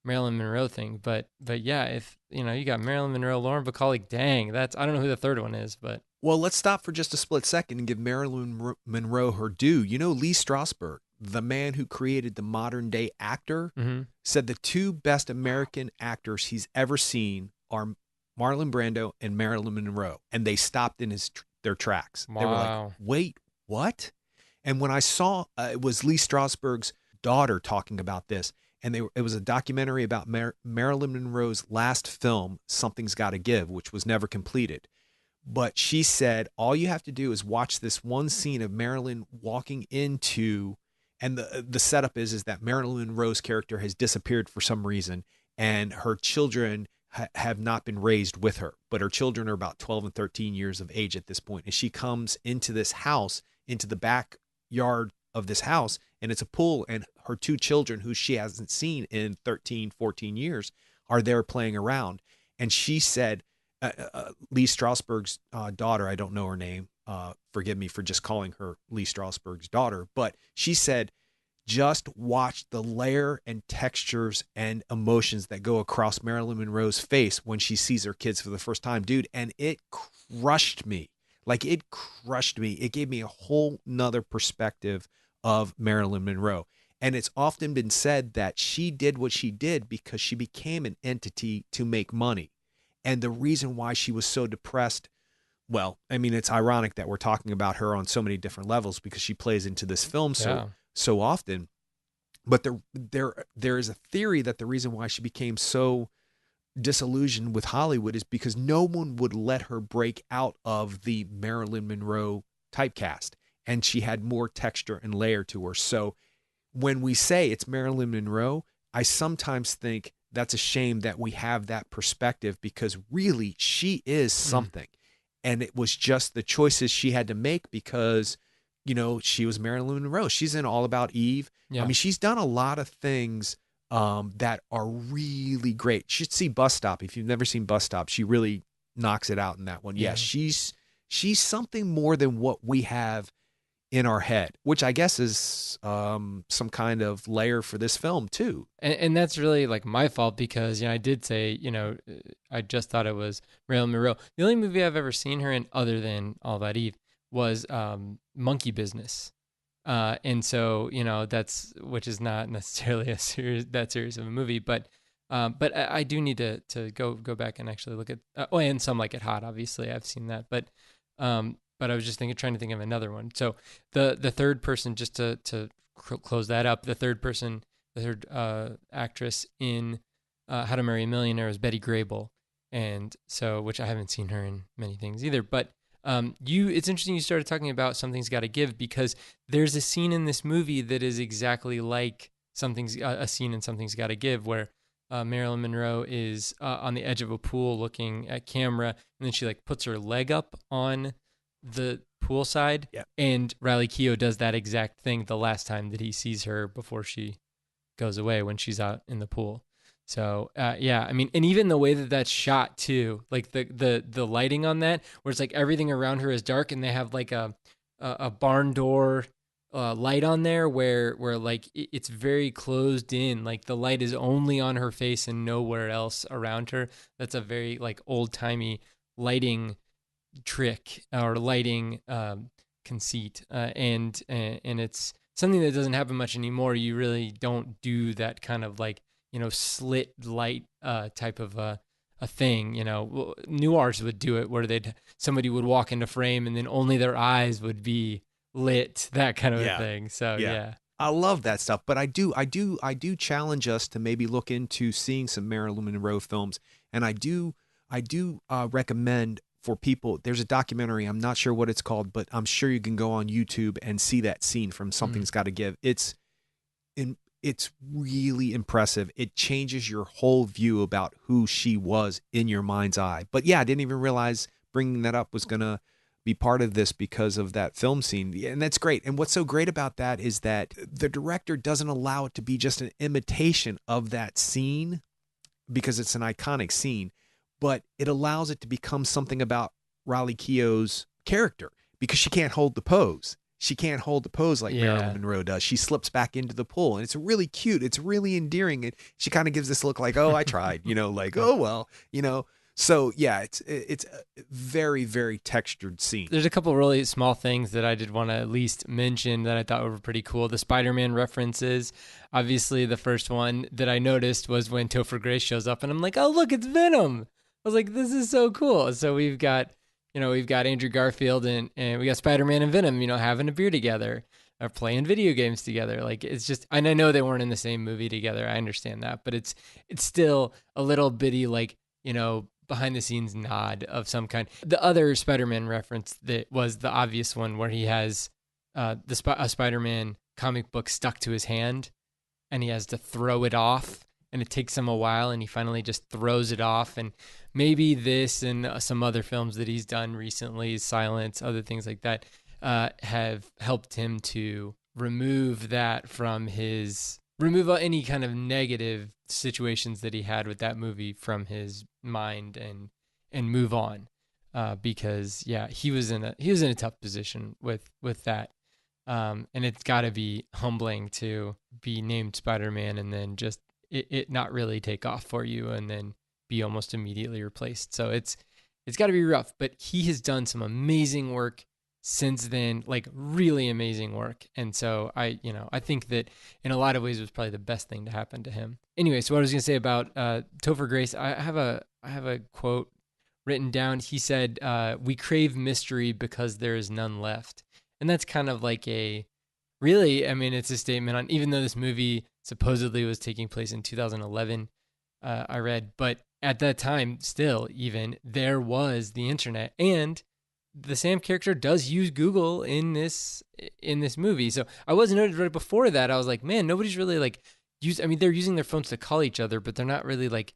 Marilyn Monroe thing, but yeah, if you got Marilyn Monroe, Lauren Bacall, like, dang, I don't know who the third one is, but. Well, let's stop for just a split second and give Marilyn Monroe her due. Lee Strasberg, the man who created the modern day actor, said the two best American actors he's ever seen are Marlon Brando and Marilyn Monroe. And they stopped in their tracks. Wow. They were like, wait, what? And when I saw it was Lee Strasberg's daughter talking about this, and it was a documentary about Marilyn Monroe's last film, Something's Gotta Give, which was never completed. But she said, all you have to do is watch this one scene of Marilyn walking into, and the setup is that Marilyn Monroe's character has disappeared for some reason, and her children have not been raised with her, but her children are about 12 and 13 years of age at this point. And she comes into this house, into the backyard of this house, and it's a pool, and her two children, who she hasn't seen in 13, 14 years, are there playing around. And she said, Lee Strasberg's daughter, I don't know her name, forgive me for just calling her Lee Strasberg's daughter, but she said just watch the layer and textures and emotions that go across Marilyn Monroe's face when she sees her kids for the first time, dude. And it crushed me. Like, it crushed me. It gave me a whole nother perspective of Marilyn Monroe. And it's often been said that she did what she did because she became an entity to make money. And the reason why she was so depressed, well, I mean, it's ironic that we're talking about her on so many different levels because she plays into this film so often. But there is a theory that the reason why she became so disillusioned with Hollywood is because no one would let her break out of the Marilyn Monroe typecast, and she had more texture and layer to her. So when we say it's Marilyn Monroe, I sometimes think that's a shame that we have that perspective, because really she is something. And it was just the choices she had to make because, you know, she was Marilyn Monroe. She's in All About Eve. Yeah. I mean, she's done a lot of things that are really great. You should see Bus Stop. If you've never seen Bus Stop, she really knocks it out in that one. Yeah, she's something more than what we have in our head, which I guess is some kind of layer for this film too. And that's really like my fault because, you know, I did say, you know, I just thought it was Marilyn Monroe. The only movie I've ever seen her in other than All About Eve was Monkey Business. And so, you know, which is not necessarily that serious of a movie, but I do need to go back and actually look at, and Some Like It Hot, obviously I've seen that, but I was just trying to think of another one. So the third person, just to close that up, the third actress in How to Marry a Millionaire is Betty Grable, and so, which I haven't seen her in many things either, but. It's interesting you started talking about Something's Gotta Give, because there's a scene in this movie that is exactly like a scene in Something's Gotta Give, where Marilyn Monroe is on the edge of a pool looking at camera, and then she like puts her leg up on the pool side, and Riley Keough does that exact thing the last time that he sees her before she goes away, when she's out in the pool. So I mean, and even the way that that's shot too, like the lighting on that, where it's like everything around her is dark, and they have like a barn door light on there, where like it's very closed in, like the light is only on her face and nowhere else around her. That's a very like old timey lighting trick or lighting conceit, and it's something that doesn't happen much anymore. You really don't do that kind of like, you know, slit light type of a thing. You know, noirs would do it, where somebody would walk into frame and then only their eyes would be lit, that kind of a thing. So yeah. I love that stuff, but I do challenge us to maybe look into seeing some Marilyn Monroe films, and I do recommend for people. There's a documentary, I'm not sure what it's called, but I'm sure you can go on YouTube and see that scene from Something's Gotta Give. It's really impressive. It changes your whole view about who she was in your mind's eye. But yeah, I didn't even realize bringing that up was going to be part of this because of that film scene. And that's great. And what's so great about that is that the director doesn't allow it to be just an imitation of that scene, because it's an iconic scene, but it allows it to become something about Riley Keough's character, because she can't hold the pose. She can't hold the pose like Marilyn Monroe does. She slips back into the pool, and it's really cute. It's really endearing. And she kind of gives this look like, oh, I tried, you know, like, oh, well, you know. So yeah, it's a very, very textured scene. There's a couple really small things that I did want to at least mention that I thought were pretty cool. The Spider-Man references. Obviously, the first one that I noticed was when Topher Grace shows up, and I'm like, oh, look, it's Venom. I was like, this is so cool. So we've got Andrew Garfield and we got Spider-Man and Venom, you know, having a beer together or playing video games together. Like, it's just, and I know they weren't in the same movie together. I understand that, but it's still a little bitty, like, you know, behind the scenes nod of some kind. The other Spider-Man reference that was the obvious one, where he has a Spider-Man comic book stuck to his hand, and he has to throw it off, and it takes him a while, and he finally just throws it off. And maybe this and some other films that he's done recently, Silence, other things like that, have helped him to remove any kind of negative situations that he had with that movie from his mind and move on. Because he was in a tough position with that. And it's got to be humbling to be named Spider-Man and then just it not really take off for you and then be almost immediately replaced. So it's got to be rough, but he has done some amazing work since then, like really amazing work. And so I think that in a lot of ways it was probably the best thing to happen to him. Anyway, so what I was going to say about Topher Grace, I have a quote written down. He said, "We crave mystery because there is none left." And that's kind of like really, I mean, it's a statement on, even though this movie supposedly was taking place in 2011, I read, but at that time, still, even there was the internet, and the Sam character does use Google in this movie. So I was noted right before that. I was like, man, nobody's really like I mean, they're using their phones to call each other, but they're not really like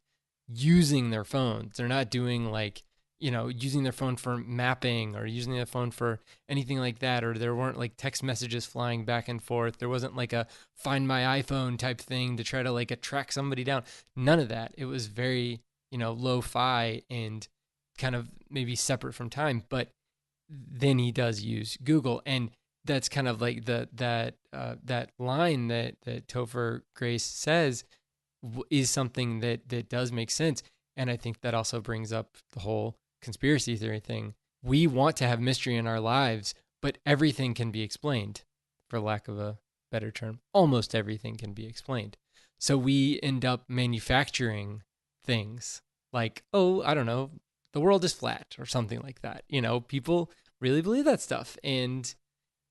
using their phones. They're not doing like using their phone for mapping or using their phone for anything like that. Or there weren't like text messages flying back and forth. There wasn't like a find my iPhone type thing to try to like track somebody down. None of that. It was very lo-fi and kind of maybe separate from time. But then he does use Google, and that's kind of like that line that Topher Grace says is something that does make sense. And I think that also brings up the whole conspiracy theory thing. We want to have mystery in our lives, but everything can be explained, for lack of a better term. Almost everything can be explained. So we end up manufacturing things like, oh, I don't know, the world is flat or something like that. People really believe that stuff. And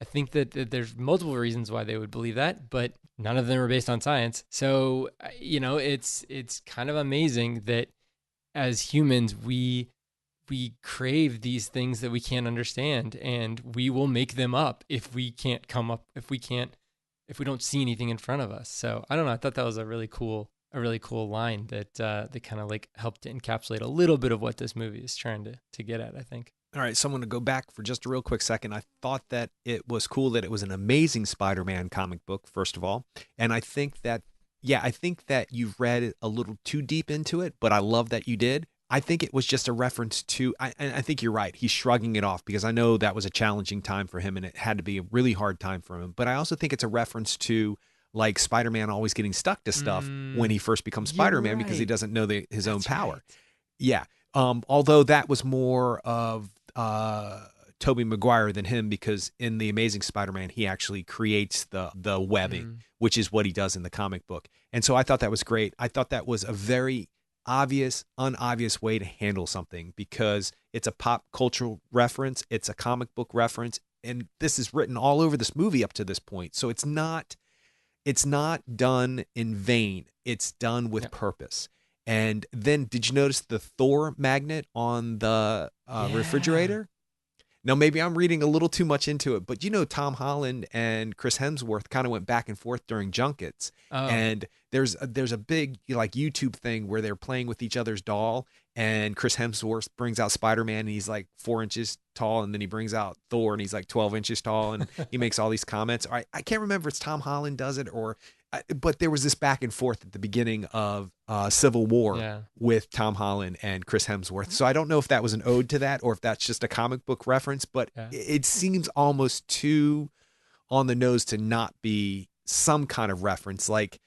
I think that there's multiple reasons why they would believe that, but none of them are based on science. So, it's kind of amazing that as humans, we crave these things that we can't understand, and we will make them up if we don't see anything in front of us. So I don't know. I thought that was a really cool line that kind of like helped to encapsulate a little bit of what this movie is trying to get at, I think. All right, so I'm going to go back for just a real quick second. I thought that it was cool that it was an amazing Spider-Man comic book, first of all. And I think that, yeah, I think that you've read it a little too deep into it, but I love that you did. I think it was just a reference to, and I think you're right. He's shrugging it off because I know that was a challenging time for him and it had to be a really hard time for him. But I also think it's a reference to like Spider-Man always getting stuck to stuff when he first becomes You're Spider-Man because he right. doesn't know his own That's power. right. Yeah. Although that was more of Tobey Maguire than him because in the Amazing Spider-Man he actually creates the webbing, which is what he does in the comic book. And so I thought that was great. I thought that was a very obvious, unobvious way to handle something because it's a pop cultural reference, it's a comic book reference, and this is written all over this movie up to this point. So it's not done in vain. It's done with purpose. And then, did you notice the Thor magnet on the refrigerator? Now, maybe I'm reading a little too much into it, but Tom Holland and Chris Hemsworth kind of went back and forth during junkets. Oh, And there's a big like YouTube thing where they're playing with each other's doll, and Chris Hemsworth brings out Spider-Man, and he's like 4 inches tall, and then he brings out Thor, and he's like 12 inches tall, and he makes all these comments. I can't remember if it's Tom Holland does it but there was this back and forth at the beginning of Civil War yeah. with Tom Holland and Chris Hemsworth. So I don't know if that was an ode to that or if that's just a comic book reference, but Yeah. it seems almost too on the nose to not be some kind of reference. Like,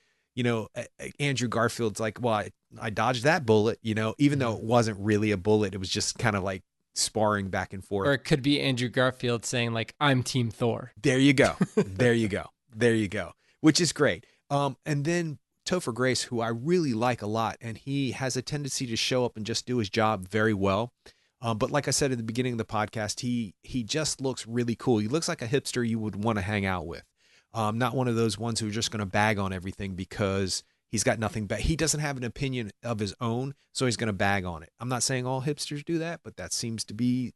Andrew Garfield's like, well, I dodged that bullet, even though it wasn't really a bullet. It was just kind of like sparring back and forth. Or it could be Andrew Garfield saying like, "I'm Team Thor." There you go. There you go. There you go. Which is great. And then Topher Grace, who I really like a lot, and he has a tendency to show up and just do his job very well. But like I said at the beginning of the podcast, he just looks really cool. He looks like a hipster you would want to hang out with. Not one of those ones who are just going to bag on everything because he's got nothing but he doesn't have an opinion of his own, so he's going to bag on it. I'm not saying all hipsters do that, but that seems to be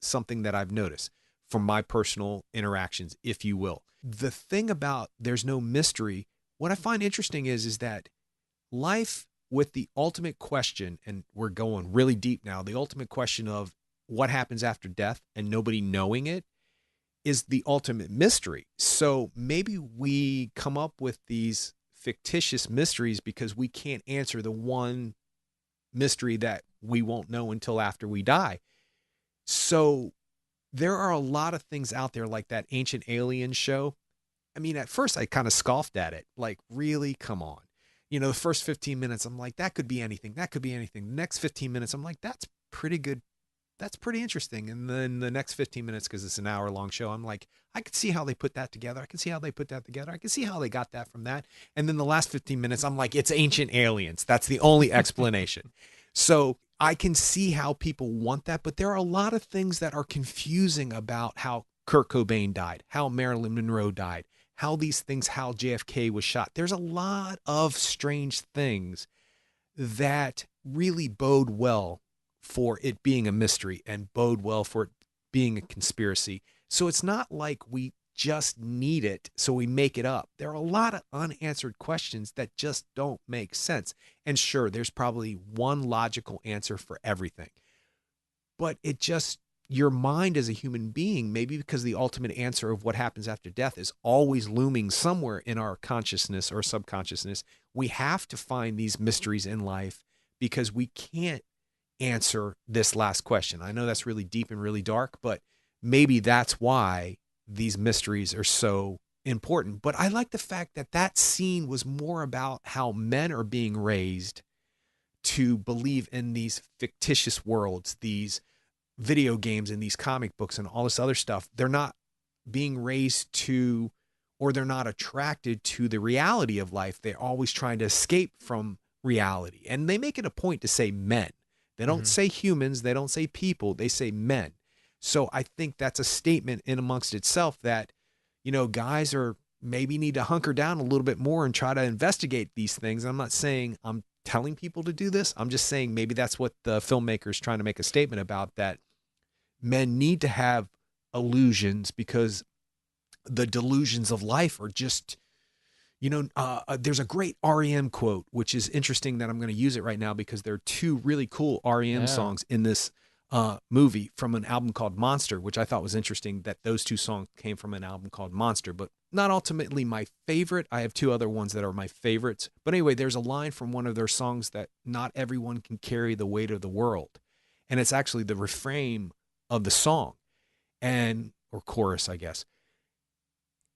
something that I've noticed from my personal interactions, if you will. The thing about there's no mystery, what I find interesting is that life with the ultimate question, and we're going really deep now, the ultimate question of what happens after death and nobody knowing it is the ultimate mystery. So maybe we come up with these fictitious mysteries because we can't answer the one mystery that we won't know until after we die. So there are a lot of things out there like that Ancient Aliens show. I mean, at first I kind of scoffed at it. Like, really? Come on. You know, the first 15 minutes, I'm like, that could be anything. That could be anything. The next 15 minutes, I'm like, that's pretty good. That's pretty interesting. And then the next 15 minutes, because it's an hour long show, I'm like, I could see how they put that together. I can see how they put that together. I can see how they got that from that. And then the last 15 minutes, I'm like, it's Ancient Aliens. That's the only explanation. So I can see how people want that, but there are a lot of things that are confusing about how Kurt Cobain died, how Marilyn Monroe died, how these things, how JFK was shot. There's a lot of strange things that really bode well for it being a mystery and bode well for it being a conspiracy. So it's not like we just need it, so we make it up. There are a lot of unanswered questions that just don't make sense. And sure, there's probably one logical answer for everything. But it just, your mind as a human being, maybe because the ultimate answer of what happens after death is always looming somewhere in our consciousness or subconsciousness, we have to find these mysteries in life because we can't answer this last question. I know that's really deep and really dark, but maybe that's why these mysteries are so important. But I like the fact that that scene was more about how men are being raised to believe in these fictitious worlds, these video games and these comic books and all this other stuff. They're not being raised to, or they're not attracted to the reality of life. They're always trying to escape from reality. And they make it a point to say men. They don't say humans. They don't say people. They say men. So I think that's a statement in amongst itself that, you know, guys are maybe need to hunker down a little bit more and try to investigate these things. I'm not saying I'm telling people to do this. I'm just saying maybe that's what the filmmaker is trying to make a statement about, that men need to have illusions because the delusions of life are just, you know, there's a great REM quote, which is interesting that I'm going to use it right now because there are two really cool REM songs in this movie from an album called Monster, which I thought was interesting that those two songs came from an album called Monster, but not ultimately my favorite. I have two other ones that are my favorites. But anyway, there's a line from one of their songs that not everyone can carry the weight of the world. And it's actually the refrain of the song, and, or chorus, I guess.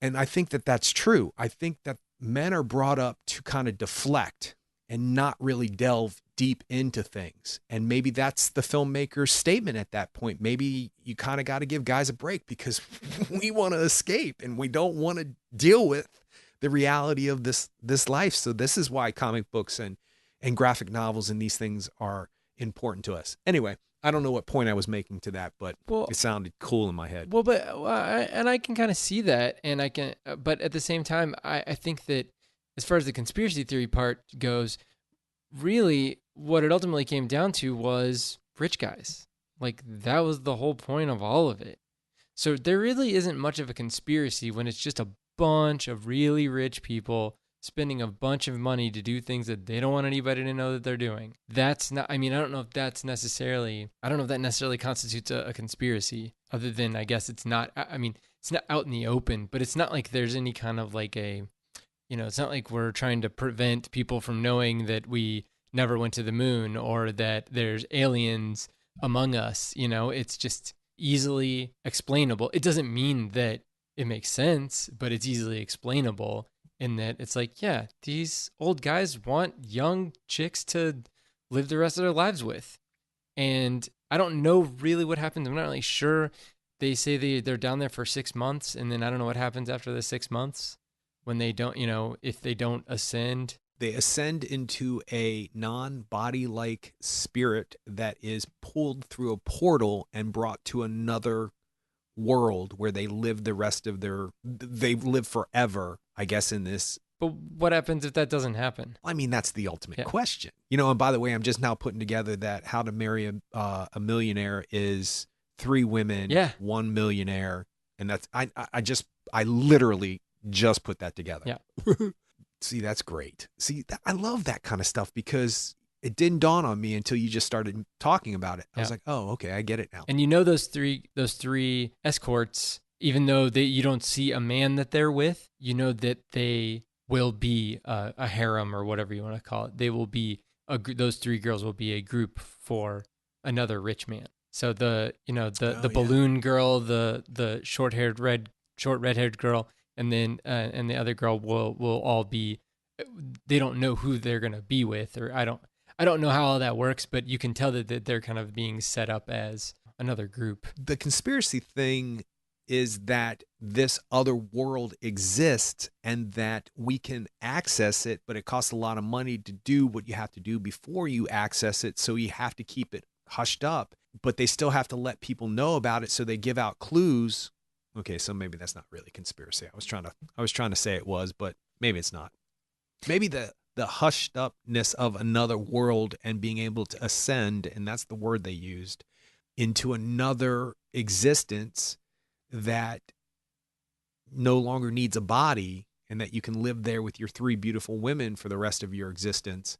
And I think that that's true. I think that men are brought up to kind of deflect and not really delve deep into things. And maybe that's the filmmaker's statement at that point. Maybe you kind of got to give guys a break because we want to escape and we don't want to deal with the reality of this life. So this is why comic books and graphic novels and these things are important to us. Anyway, I don't know what point I was making to that, but it sounded cool in my head. Well, but and I can kind of see that, and I can, but at the same time, I think that as far as the conspiracy theory part goes, really, what it ultimately came down to was rich guys. Like, that was the whole point of all of it. So there really isn't much of a conspiracy when it's just a bunch of really rich people spending a bunch of money to do things that they don't want anybody to know that they're doing. That's not, I mean, I don't know if that necessarily constitutes a conspiracy, other than, I guess it's not, I mean, it's not out in the open, but it's not like there's any kind of like a, you know, it's not like we're trying to prevent people from knowing that we never went to the moon or that there's aliens among us. You know, it's just easily explainable. It doesn't mean that it makes sense, but it's easily explainable in that it's like, yeah, these old guys want young chicks to live the rest of their lives with. And I don't know really what happens. I'm not really sure. They say they're down there for 6 months, and then I don't know what happens after the 6 months when they don't, you know, if they don't ascend. They ascend into a non-body-like spirit that is pulled through a portal and brought to another world where they live the rest of they live forever, I guess, in this. But what happens if that doesn't happen? I mean, that's the ultimate question. You know, and by the way, I'm just now putting together that How to Marry a Millionaire is 3 women, 1 millionaire. And that's, I literally just put that together. Yeah. See, that's great. See, I love that kind of stuff because it didn't dawn on me until you just started talking about it. I was like, oh, okay, I get it now. And you know, those three escorts, even though you don't see a man that they're with, you know that they will be a harem or whatever you want to call it. They will be those 3 girls will be a group for another rich man. So the Oh yeah. balloon girl, the short red haired girl, and then and the other girl will all be, they don't know who they're gonna be with, or I don't know how all that works, but you can tell that they're kind of being set up as another group. The conspiracy thing is that this other world exists and that we can access it, but it costs a lot of money to do what you have to do before you access it. So you have to keep it hushed up, but they still have to let people know about it. So they give out clues. Okay, so maybe that's not really conspiracy. I was trying to say it was, but maybe it's not. Maybe the hushed upness of another world and being able to ascend, and that's the word they used, into another existence that no longer needs a body, and that you can live there with your three beautiful women for the rest of your existence,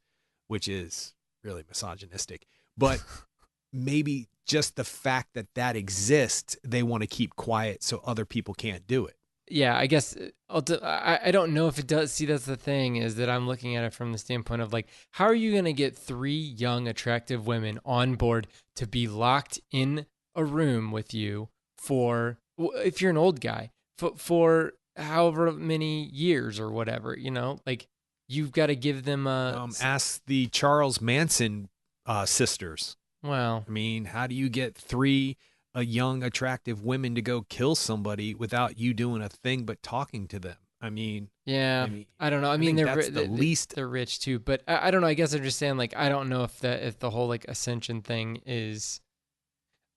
which is really misogynistic. But maybe just the fact that that exists, they want to keep quiet so other people can't do it. Yeah, I guess I don't know if it does. See, that's the thing, is that I'm looking at it from the standpoint of like, how are you going to get three young, attractive women on board to be locked in a room with you for, if you're an old guy, for however many years or whatever, like you've got to give them Ask the Charles Manson sisters. well, I mean, how do you get three young, attractive women to go kill somebody without you doing a thing but talking to them? I mean, yeah, I don't know. I mean, think they're that's the least. they're rich too, but I don't know. I guess I'm just saying, like, I don't know if the whole like ascension thing is.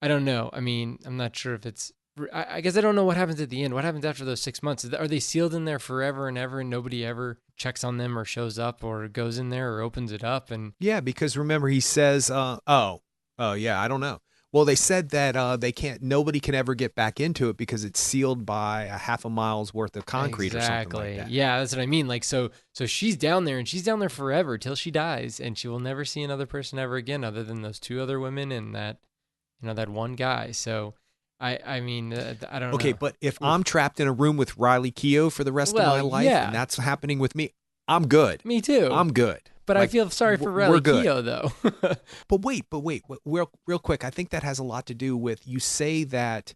I don't know. I mean, I'm not sure if it's. I guess I don't know what happens at the end. What happens after those 6 months? Are they sealed in there forever and ever, and nobody ever checks on them or shows up or goes in there or opens it up? And Yeah, because remember he says, oh yeah, I don't know. Well, they said that they can't. Nobody can ever get back into it because it's sealed by a half a mile's worth of concrete or something like that. Yeah, that's what I mean. Like, so she's down there, and she's down there forever till she dies, and she will never see another person ever again, other than those two other women and that, that one guy. So, I mean, I don't know. Okay, but if Oof. I'm trapped in a room with Riley Keough for the rest of my life, yeah. and that's happening with me, I'm good. Me too. I'm good. But Like, I feel sorry for we're Riley good. Keough, though. But wait, real quick. I think that has a lot to do with, you say that,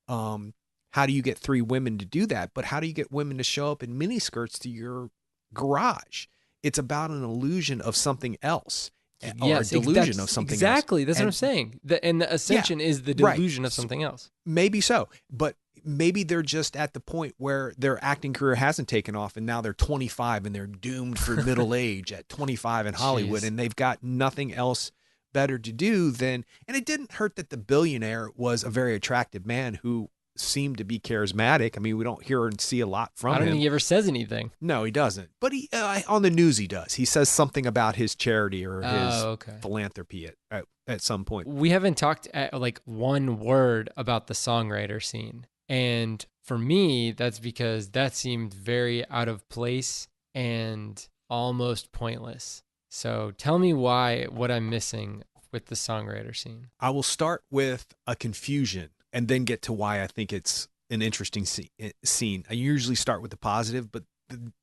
how do you get three women to do that? But how do you get women to show up in miniskirts to your garage? It's about an illusion of something else, or a delusion of something exactly. else. That's what I'm saying. And the ascension is the delusion of something else. Maybe so, but maybe they're just at the point where their acting career hasn't taken off, and now they're 25 and they're doomed for middle age at 25 in Hollywood. Jeez. And they've got nothing else better to do than, and it didn't hurt that the billionaire was a very attractive man who seemed to be charismatic. I mean, we don't hear and see a lot from I don't him. think he ever says anything. No, he doesn't. But he on the news he does. He says something about his charity or his philanthropy at some point. We haven't talked like one word about the songwriter scene. And for me, that's because that seemed very out of place and almost pointless. So tell me what I'm missing with the songwriter scene. I will start with a confusion and then get to why I think it's an interesting scene. I usually start with the positive, but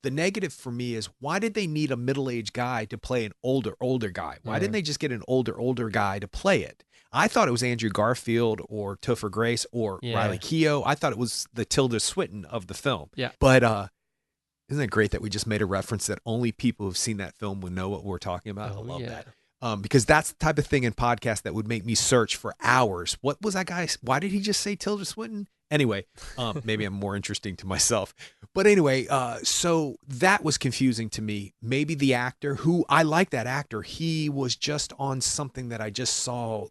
the negative for me is, why did they need a middle-aged guy to play an older guy? Why didn't they just get an older guy to play it? I thought it was Andrew Garfield or Topher Grace or Riley Keough. I thought it was the Tilda Swinton of the film. Yeah. But isn't it great that we just made a reference that only people who've seen that film would know what we're talking about? I love that. Because that's the type of thing in podcast that would make me search for hours. What was that guy? Why did he just say Tilda Swinton? Anyway, maybe I'm more interesting to myself. But anyway, so that was confusing to me. Maybe the actor, who I like that actor, he was just on something that I just saw.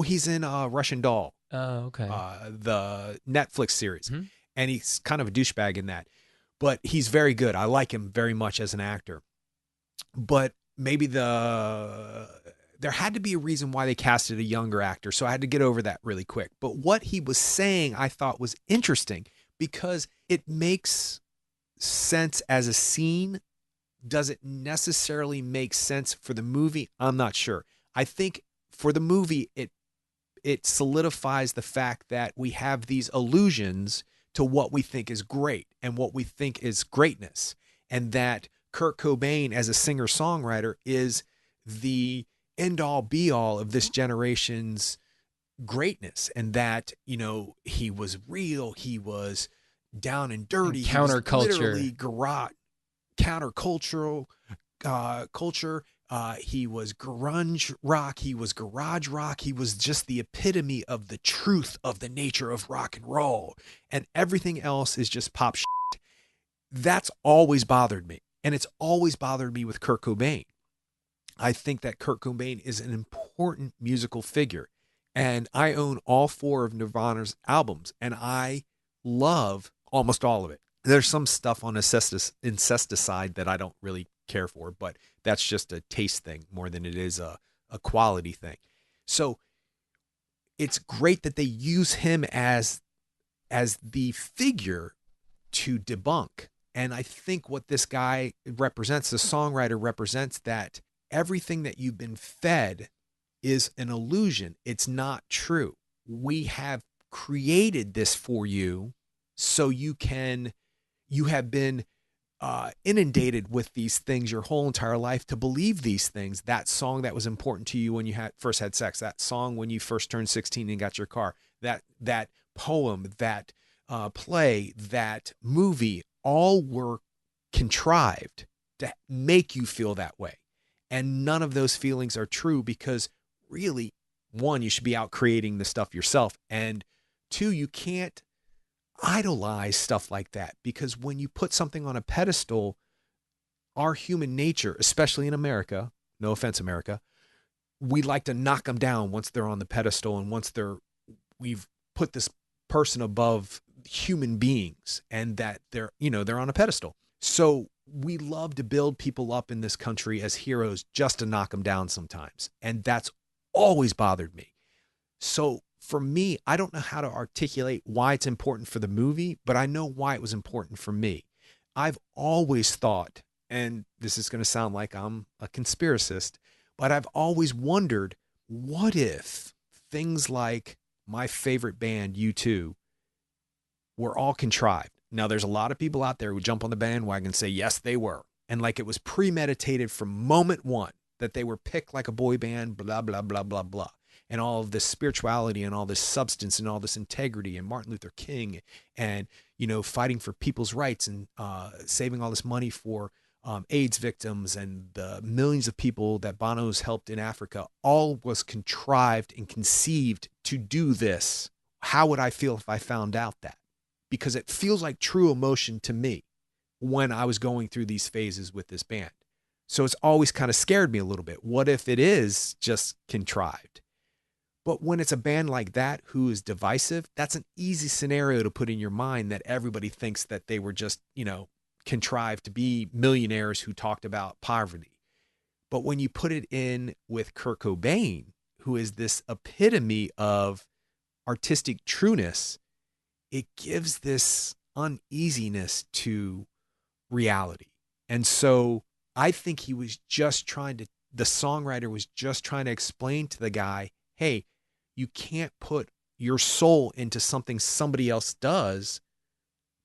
He's in Russian Doll. Oh, okay. The Netflix series. Mm-hmm. And he's kind of a douchebag in that. But he's very good. I like him very much as an actor. But maybe there had to be a reason why they casted a younger actor. So I had to get over that really quick. But what he was saying, I thought was interesting because it makes sense as a scene. Does it necessarily make sense for the movie? I'm not sure. I think for the movie, it solidifies the fact that we have these allusions to what we think is great and what we think is greatness. And that Kurt Cobain as a singer-songwriter is the end-all be-all of this generation's greatness, and that, he was real, he was down and And dirty, he was counterculture. literally garage countercultural culture. He was grunge rock. He was garage rock. He was just the epitome of the truth of the nature of rock and roll. And everything else is just pop shit. That's always bothered me. And it's always bothered me with Kurt Cobain. I think that Kurt Cobain is an important musical figure. And I own all four of Nirvana's albums, and I love almost all of it. There's some stuff on Incesticide that I don't really care for, but that's just a taste thing more than it is a quality thing. So it's great that they use him as the figure to debunk. And I think what this guy represents, the songwriter represents, that everything that you've been fed is an illusion. It's not true. We have created this for you so you have been inundated with these things your whole entire life to believe these things. That song that was important to you when you first had sex, that song when you first turned 16 and got your car, that poem, that play, that movie, all were contrived to make you feel that way. And none of those feelings are true, because really, one, you should be out creating the stuff yourself. And two, you can't idolize stuff like that, because when you put something on a pedestal, our human nature, especially in America, no offense, America, we like to knock them down once they're on the pedestal, and once we've put this person above human beings, and that they're on a pedestal. So we love to build people up in this country as heroes just to knock them down sometimes. And that's always bothered me. So for me, I don't know how to articulate why it's important for the movie, but I know why it was important for me. I've always thought, and this is going to sound like I'm a conspiracist, but I've always wondered, what if things like my favorite band, U2, were all contrived? Now, there's a lot of people out there who jump on the bandwagon and say, yes, they were. And like it was premeditated from moment one, that they were picked like a boy band, blah, blah, blah, blah, blah. And all of this spirituality and all this substance and all this integrity, and Martin Luther King, and, fighting for people's rights, and saving all this money for AIDS victims, and the millions of people that Bono's helped in Africa, all was contrived and conceived to do this. How would I feel if I found out that? Because it feels like true emotion to me when I was going through these phases with this band. So it's always kind of scared me a little bit. What if it is just contrived? But when it's a band like that who is divisive, that's an easy scenario to put in your mind, that everybody thinks that they were just, contrived to be millionaires who talked about poverty. But when you put it in with Kurt Cobain, who is this epitome of artistic trueness, it gives this uneasiness to reality. And so I think the songwriter was just trying to explain to the guy, hey, you can't put your soul into something somebody else does,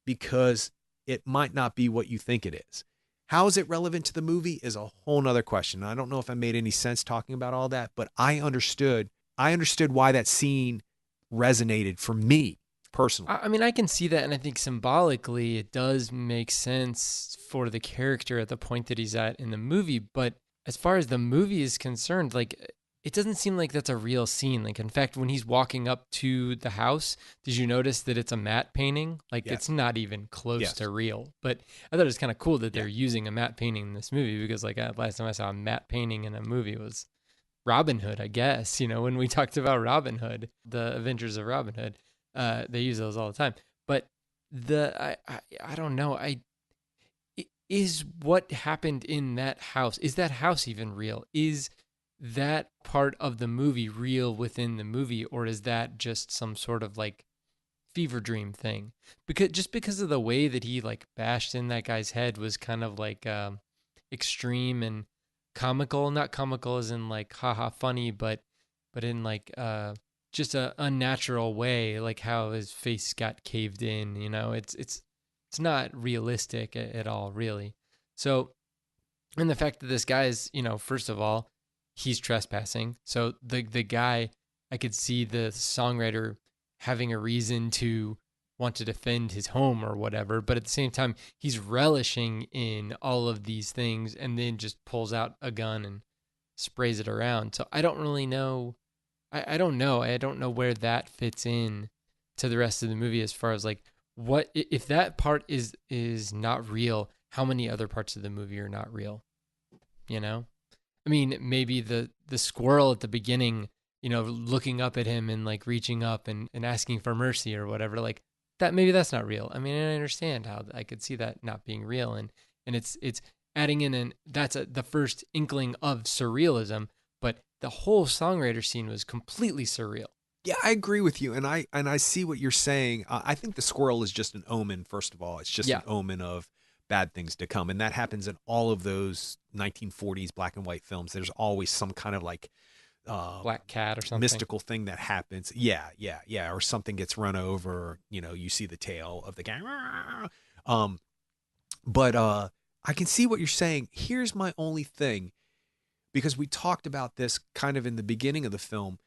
because it might not be what you think it is. How is it relevant to the movie is a whole nother question. I don't know if I made any sense talking about all that, but I understood why that scene resonated for me personally. I mean, I can see that, and I think symbolically it does make sense for the character at the point that he's at in the movie. But as far as the movie is concerned, like, it doesn't seem like that's a real scene. Like, in fact, when he's walking up to the house, did you notice that it's a matte painting? Like, Yes. It's not even close Yes. to real. But I thought it was kind of cool that they're Yeah. using a matte painting in this movie, because, like, last time I saw a matte painting in a movie was Robin Hood, I guess. When we talked about Robin Hood, the Adventures of Robin Hood, they use those all the time. But I don't know. Is what happened in that house, is that house even real? Is that part of the movie real within the movie, or is that just some sort of like fever dream thing? Because of the way that he like bashed in that guy's head was kind of like extreme and comical. Not comical as in like haha funny, but in like just a unnatural way, like how his face got caved in. It's not realistic at all, really. So, and the fact that this guy is, first of all, he's trespassing. So the guy I could see the songwriter having a reason to want to defend his home or whatever, but at the same time, he's relishing in all of these things and then just pulls out a gun and sprays it around. So I don't really know. I don't know. I don't know where that fits in to the rest of the movie as far as like what if that part is not real, how many other parts of the movie are not real? You know? I mean, maybe the squirrel at the beginning, looking up at him and like reaching up and asking for mercy or whatever, like that maybe that's not real. I mean, I understand how I could see that not being real, and it's adding in, and that's the first inkling of surrealism, but the whole songwriter scene was completely surreal. Yeah, I agree with you, and I see what you're saying. I think the squirrel is just an omen. First of all, it's just an Yeah, omen of bad things to come, and that happens in all of those 1940s black and white films. There's always some kind of like uh, black cat or something. mystical thing that happens. Yeah, yeah, yeah, or something gets run over. You see the tail of the guy. Um, but I can see what you're saying. Here's my only thing, because we talked about this kind of in the beginning of the film.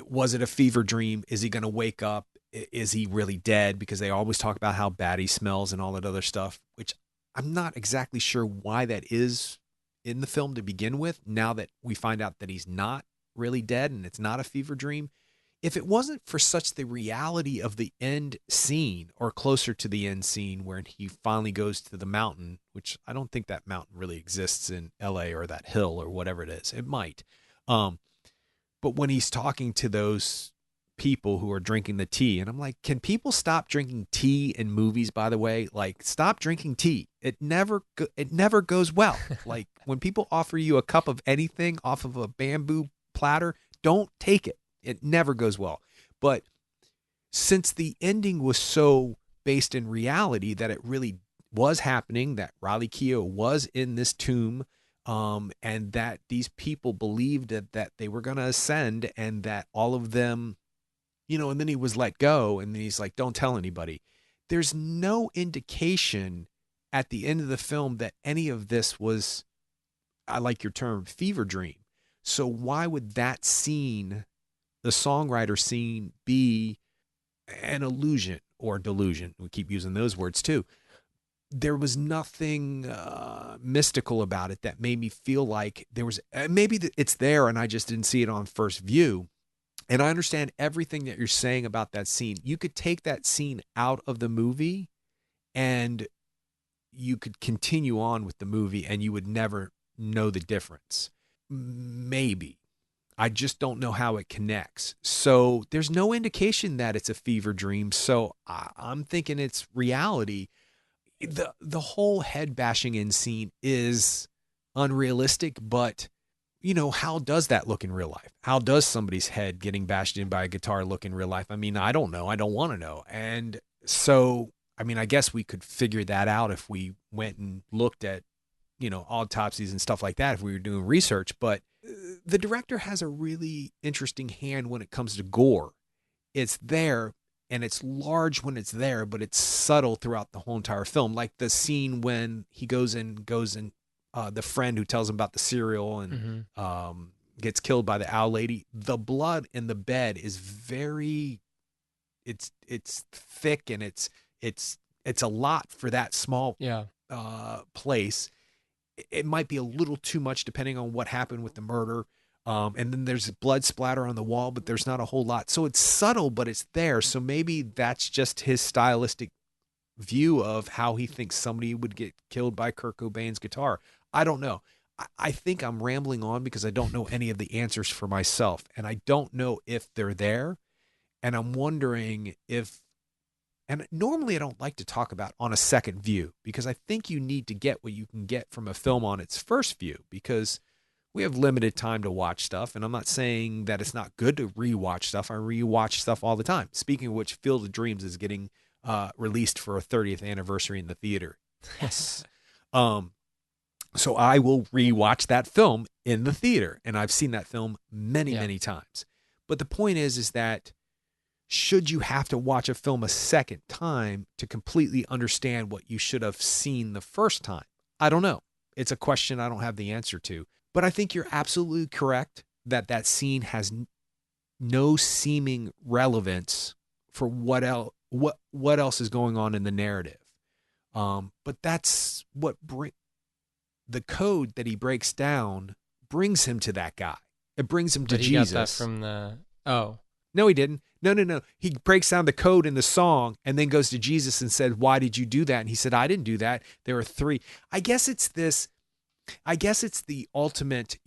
Was it a fever dream? Is he going to wake up? Is he really dead? Because they always talk about how bad he smells and all that other stuff, which I'm not exactly sure why that is in the film to begin with. Now that we find out that he's not really dead and it's not a fever dream, if it wasn't for such the reality of the end scene, or closer to the end scene where he finally goes to the mountain, which I don't think that mountain really exists in LA, or that hill or whatever it is. It might. Um, but when he's talking to those people who are drinking the tea, and I'm like, can people stop drinking tea in movies, by the way? Like, stop drinking tea. It never goes well. Like, when people offer you a cup of anything off of a bamboo platter, don't take it. It never goes well. But since the ending was so based in reality that it really was happening, that Riley Keough was in this tomb, and that these people believed that they were going to ascend, and that all of them, and then he was let go, and then he's like, don't tell anybody. There's no indication at the end of the film that any of this was, I like your term, fever dream. So why would that scene, the songwriter scene, be an illusion or delusion? We keep using those words too. There was nothing mystical about it that made me feel like there was, maybe it's there and I just didn't see it on first view. And I understand everything that you're saying about that scene. You could take that scene out of the movie and you could continue on with the movie and you would never know the difference. Maybe. I just don't know how it connects. So there's no indication that it's a fever dream. So I'm thinking it's reality. The whole head bashing in scene is unrealistic, but how does that look in real life? How does somebody's head getting bashed in by a guitar look in real life? I mean, I don't know. I don't want to know. And so, I mean, I guess we could figure that out if we went and looked at, autopsies and stuff like that, if we were doing research. But the director has a really interesting hand when it comes to gore. It's there, and it's large when it's there, but it's subtle throughout the whole entire film. Like the scene when he goes and the friend who tells him about the cereal and gets killed by the owl lady. The blood in the bed is very, it's thick, and it's a lot for that small Yeah. place. It might be a little too much depending on what happened with the murder. And then there's blood splatter on the wall, but there's not a whole lot. So it's subtle, but it's there. So maybe that's just his stylistic view of how he thinks somebody would get killed by Kurt Cobain's guitar. I don't know. I think I'm rambling on because I don't know any of the answers for myself, and I don't know if they're there. And I'm wondering if, and normally I don't like to talk about on a second view, because I think you need to get what you can get from a film on its first view, because we have limited time to watch stuff. And I'm not saying that it's not good to rewatch stuff. I rewatch stuff all the time. Speaking of which, Field of Dreams is getting released for a 30th anniversary in the theater. Yes. So I will rewatch that film in the theater, and I've seen that film many, many times. But the point is that should you have to watch a film a second time to completely understand what you should have seen the first time? I don't know. It's a question I don't have the answer to. But I think you're absolutely correct that that scene has no seeming relevance for what else is going on in the narrative. But that's what the code that he breaks down brings him to that guy. It brings him to But he got that Jesus. from the oh. No, he didn't. No, no, no. He breaks down the code in the song and then goes to Jesus and said, "Why did you do that?" And he said, "I didn't do that. There are three." I guess it's this. I guess it's the ultimate.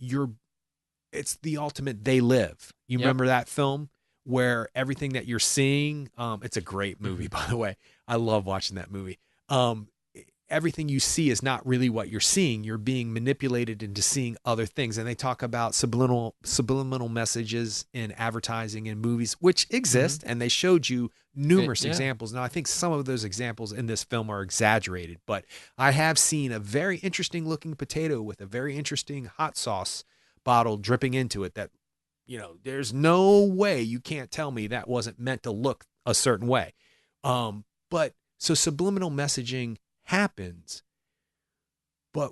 It's the ultimate. They live. You Yep. remember that film where everything that you're seeing. It's a great movie, by the way. I love watching that movie. Everything you see is not really what you're seeing. You're being manipulated into seeing other things. And they talk about subliminal messages in advertising and movies, which exist. And they showed you numerous examples. Now, I think some of those examples in this film are exaggerated, but I have seen a very interesting looking potato with a very interesting hot sauce bottle dripping into it that, there's no way you can't tell me that wasn't meant to look a certain way. But so subliminal messaging happens, but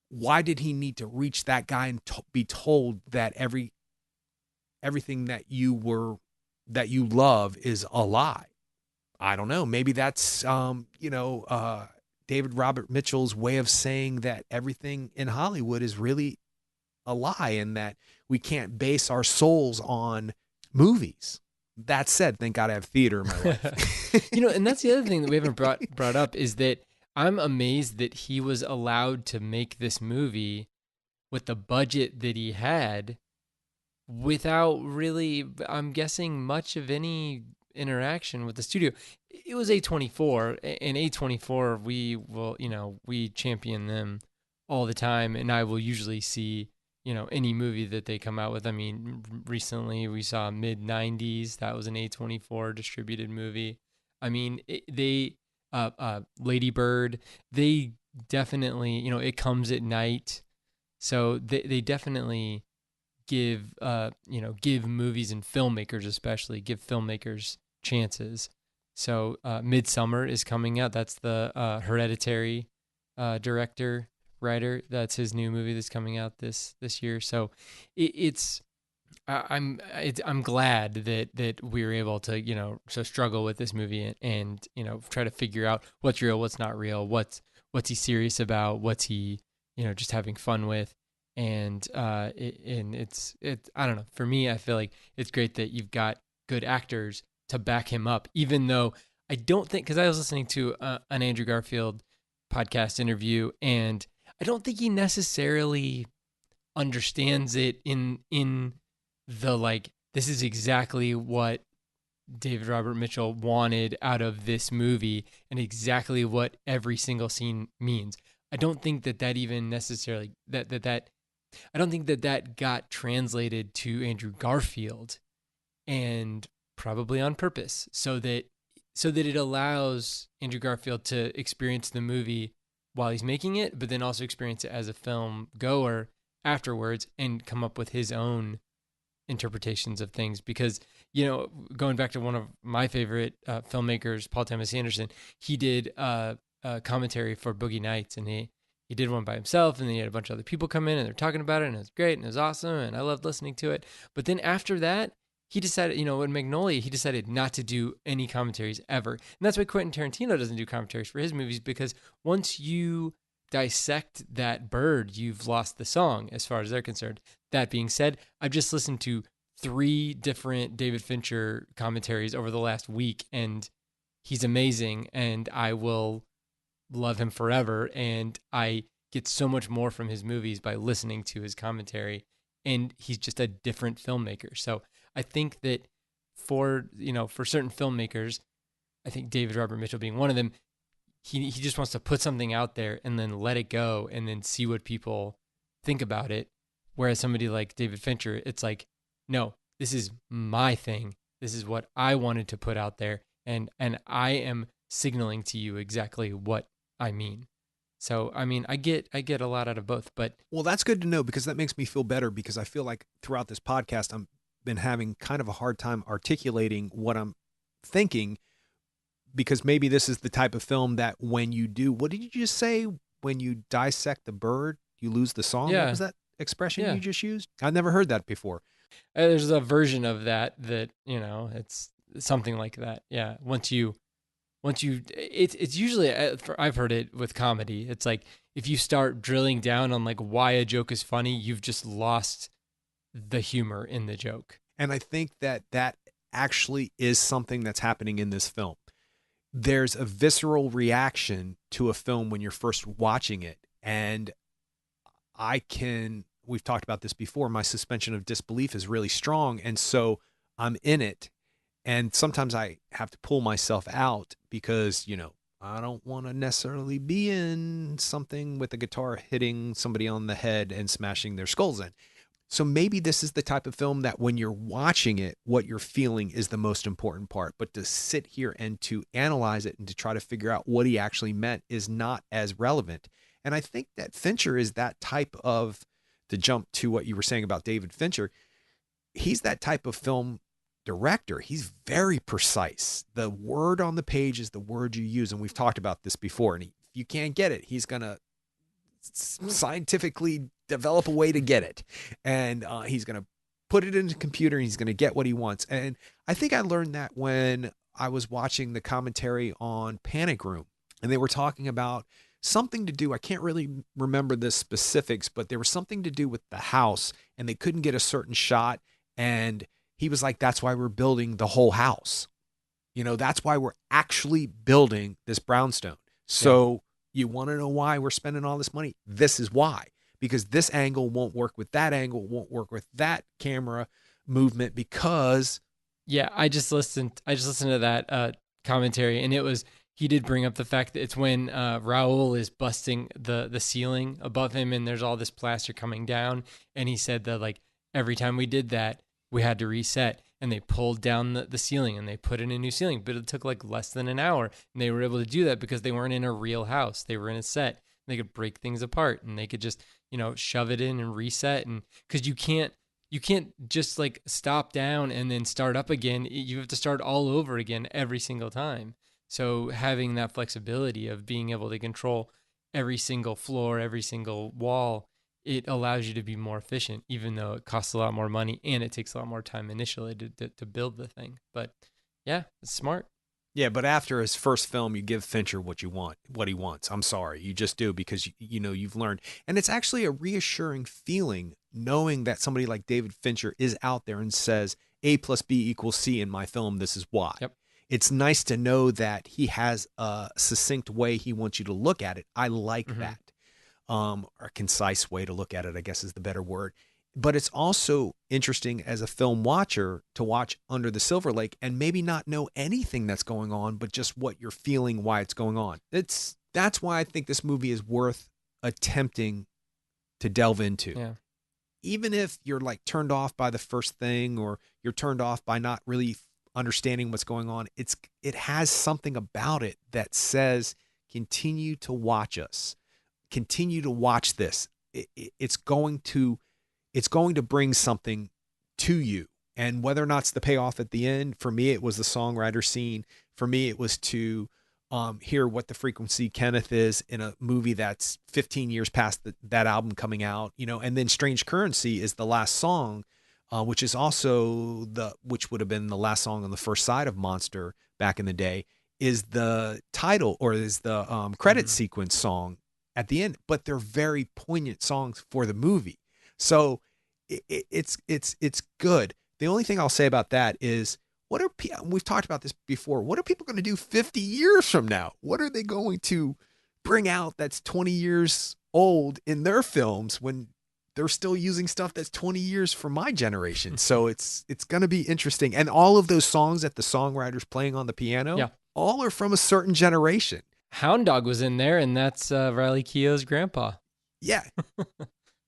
why did he need to reach that guy and be told that everything that you love is a lie? I don't know. Maybe that's David Robert Mitchell's way of saying that everything in Hollywood is really a lie and that we can't base our souls on movies. That said, thank God I have theater in my life. And that's the other thing that we haven't brought up is that I'm amazed that he was allowed to make this movie with the budget that he had without really, I'm guessing, much of any interaction with the studio. It was A24, and A24, we champion them all the time, and I will usually see any movie that they come out with. I mean, recently we saw Mid-90s. That was an A24 distributed movie. I mean, Lady Bird, they definitely, It Comes at Night. So they definitely give movies and filmmakers especially, give filmmakers chances. So Midsummer is coming out. That's the Hereditary director, writer. That's his new movie that's coming out this year. So I'm glad that we were able to struggle with this movie and try to figure out what's real, what's not real, what's he serious about, what's he just having fun with, and it's I don't know. For me, I feel like it's great that you've got good actors to back him up, even though I don't think, because I was listening to an Andrew Garfield podcast interview, and I don't think he necessarily understands it in the this is exactly what David Robert Mitchell wanted out of this movie and exactly what every single scene means. I don't think that even necessarily I don't think that got translated to Andrew Garfield, and probably on purpose, so that it allows Andrew Garfield to experience the movie while he's making it, but then also experience it as a film goer afterwards and come up with his own interpretations of things. Because, going back to one of my favorite filmmakers, Paul Thomas Anderson, he did a commentary for Boogie Nights, and he did one by himself, and then he had a bunch of other people come in and they're talking about it, and it was great and it was awesome and I loved listening to it. But then after that, he decided, in Magnolia, he decided not to do any commentaries ever. And that's why Quentin Tarantino doesn't do commentaries for his movies, because once you dissect that bird, you've lost the song as far as they're concerned. That being said, I've just listened to 3 different David Fincher commentaries over the last week, and he's amazing, and I will love him forever. And I get so much more from his movies by listening to his commentary, and he's just a different filmmaker. So I think that for certain filmmakers, I think David Robert Mitchell being one of them, he just wants to put something out there and then let it go and then see what people think about it. Whereas somebody like David Fincher, it's like, no, this is my thing. This is what I wanted to put out there, and I am signaling to you exactly what I mean. So, I mean, I get a lot out of both, but well, that's good to know, because that makes me feel better, because I feel like throughout this podcast, I've been having kind of a hard time articulating what I'm thinking, because maybe this is the type of film that when you do, what did you just say? When you dissect the bird, you lose the song. yeah, What was that expression yeah. you just used? I've never heard that before. There's a version of that it's something like that. Yeah. It's usually, I've heard it with comedy. It's like if you start drilling down on like why a joke is funny, you've just lost the humor in the joke. And I think that actually is something that's happening in this film. There's a visceral reaction to a film when you're first watching it. And we've talked about this before, my suspension of disbelief is really strong. And so I'm in it. And sometimes I have to pull myself out because, I don't want to necessarily be in something with a guitar hitting somebody on the head and smashing their skulls in. So maybe this is the type of film that when you're watching it, what you're feeling is the most important part. But to sit here and to analyze it and to try to figure out what he actually meant is not as relevant. And I think that Fincher is that type of, to jump to what you were saying about David Fincher, he's that type of film director. He's very precise. The word on the page is the word you use. And we've talked about this before. And if you can't get it, he's going to scientifically develop a way to get it. And he's going to put it in the computer and he's going to get what he wants. And I think I learned that when I was watching the commentary on Panic Room and they were talking about something to do, I can't really remember the specifics, but there was something to do with the house and they couldn't get a certain shot. And he was like, that's why we're building the whole house. That's why we're actually building this brownstone. So you want to know why we're spending all this money? This is why. Because this angle won't work with that angle, won't work with that camera movement because. Yeah, I just listened to that commentary, and he did bring up the fact that it's when Raul is busting the ceiling above him and there's all this plaster coming down. And he said that like every time we did that, we had to reset, and they pulled down the ceiling and they put in a new ceiling, but it took like less than an hour. And they were able to do that because they weren't in a real house. They were in a set. They could break things apart and they could just, shove it in and reset. And cause you can't just like stop down and then start up again. You have to start all over again every single time. So having that flexibility of being able to control every single floor, every single wall, it allows you to be more efficient, even though it costs a lot more money and it takes a lot more time initially to build the thing. But yeah, it's smart. Yeah, but after his first film, you give Fincher what he wants. I'm sorry, you just do because you've learned, and it's actually a reassuring feeling knowing that somebody like David Fincher is out there and says A plus B equals C in my film. This is why. Yep. It's nice to know that he has a succinct way he wants you to look at it. I like that. Or a concise way to look at it, I guess is the better word. But it's also interesting as a film watcher to watch Under the Silver Lake and maybe not know anything that's going on, but just what you're feeling, why it's going on. That's why I think this movie is worth attempting to delve into. Yeah. Even if you're like turned off by the first thing or you're turned off by not really understanding what's going on, it has something about it that says continue to watch us. Continue to watch this. It's going to bring something to you. And whether or not it's the payoff at the end, for me, it was the songwriter scene. For me, it was to hear what the frequency Kenneth is in a movie that's 15 years past that album coming out, and then Strange Currency is the last song, which is also which would have been the last song on the first side of Monster back in the day, is the title or is the credit sequence song at the end, but they're very poignant songs for the movie. So it's good. The only thing I'll say about that is we've talked about this before. What are people going to do 50 years from now? What are they going to bring out that's 20 years old in their films when they're still using stuff that's 20 years from my generation? So it's going to be interesting. And all of those songs that the songwriter's playing on the piano, all are from a certain generation. Hound Dog was in there, and that's Riley Keough's grandpa. Yeah.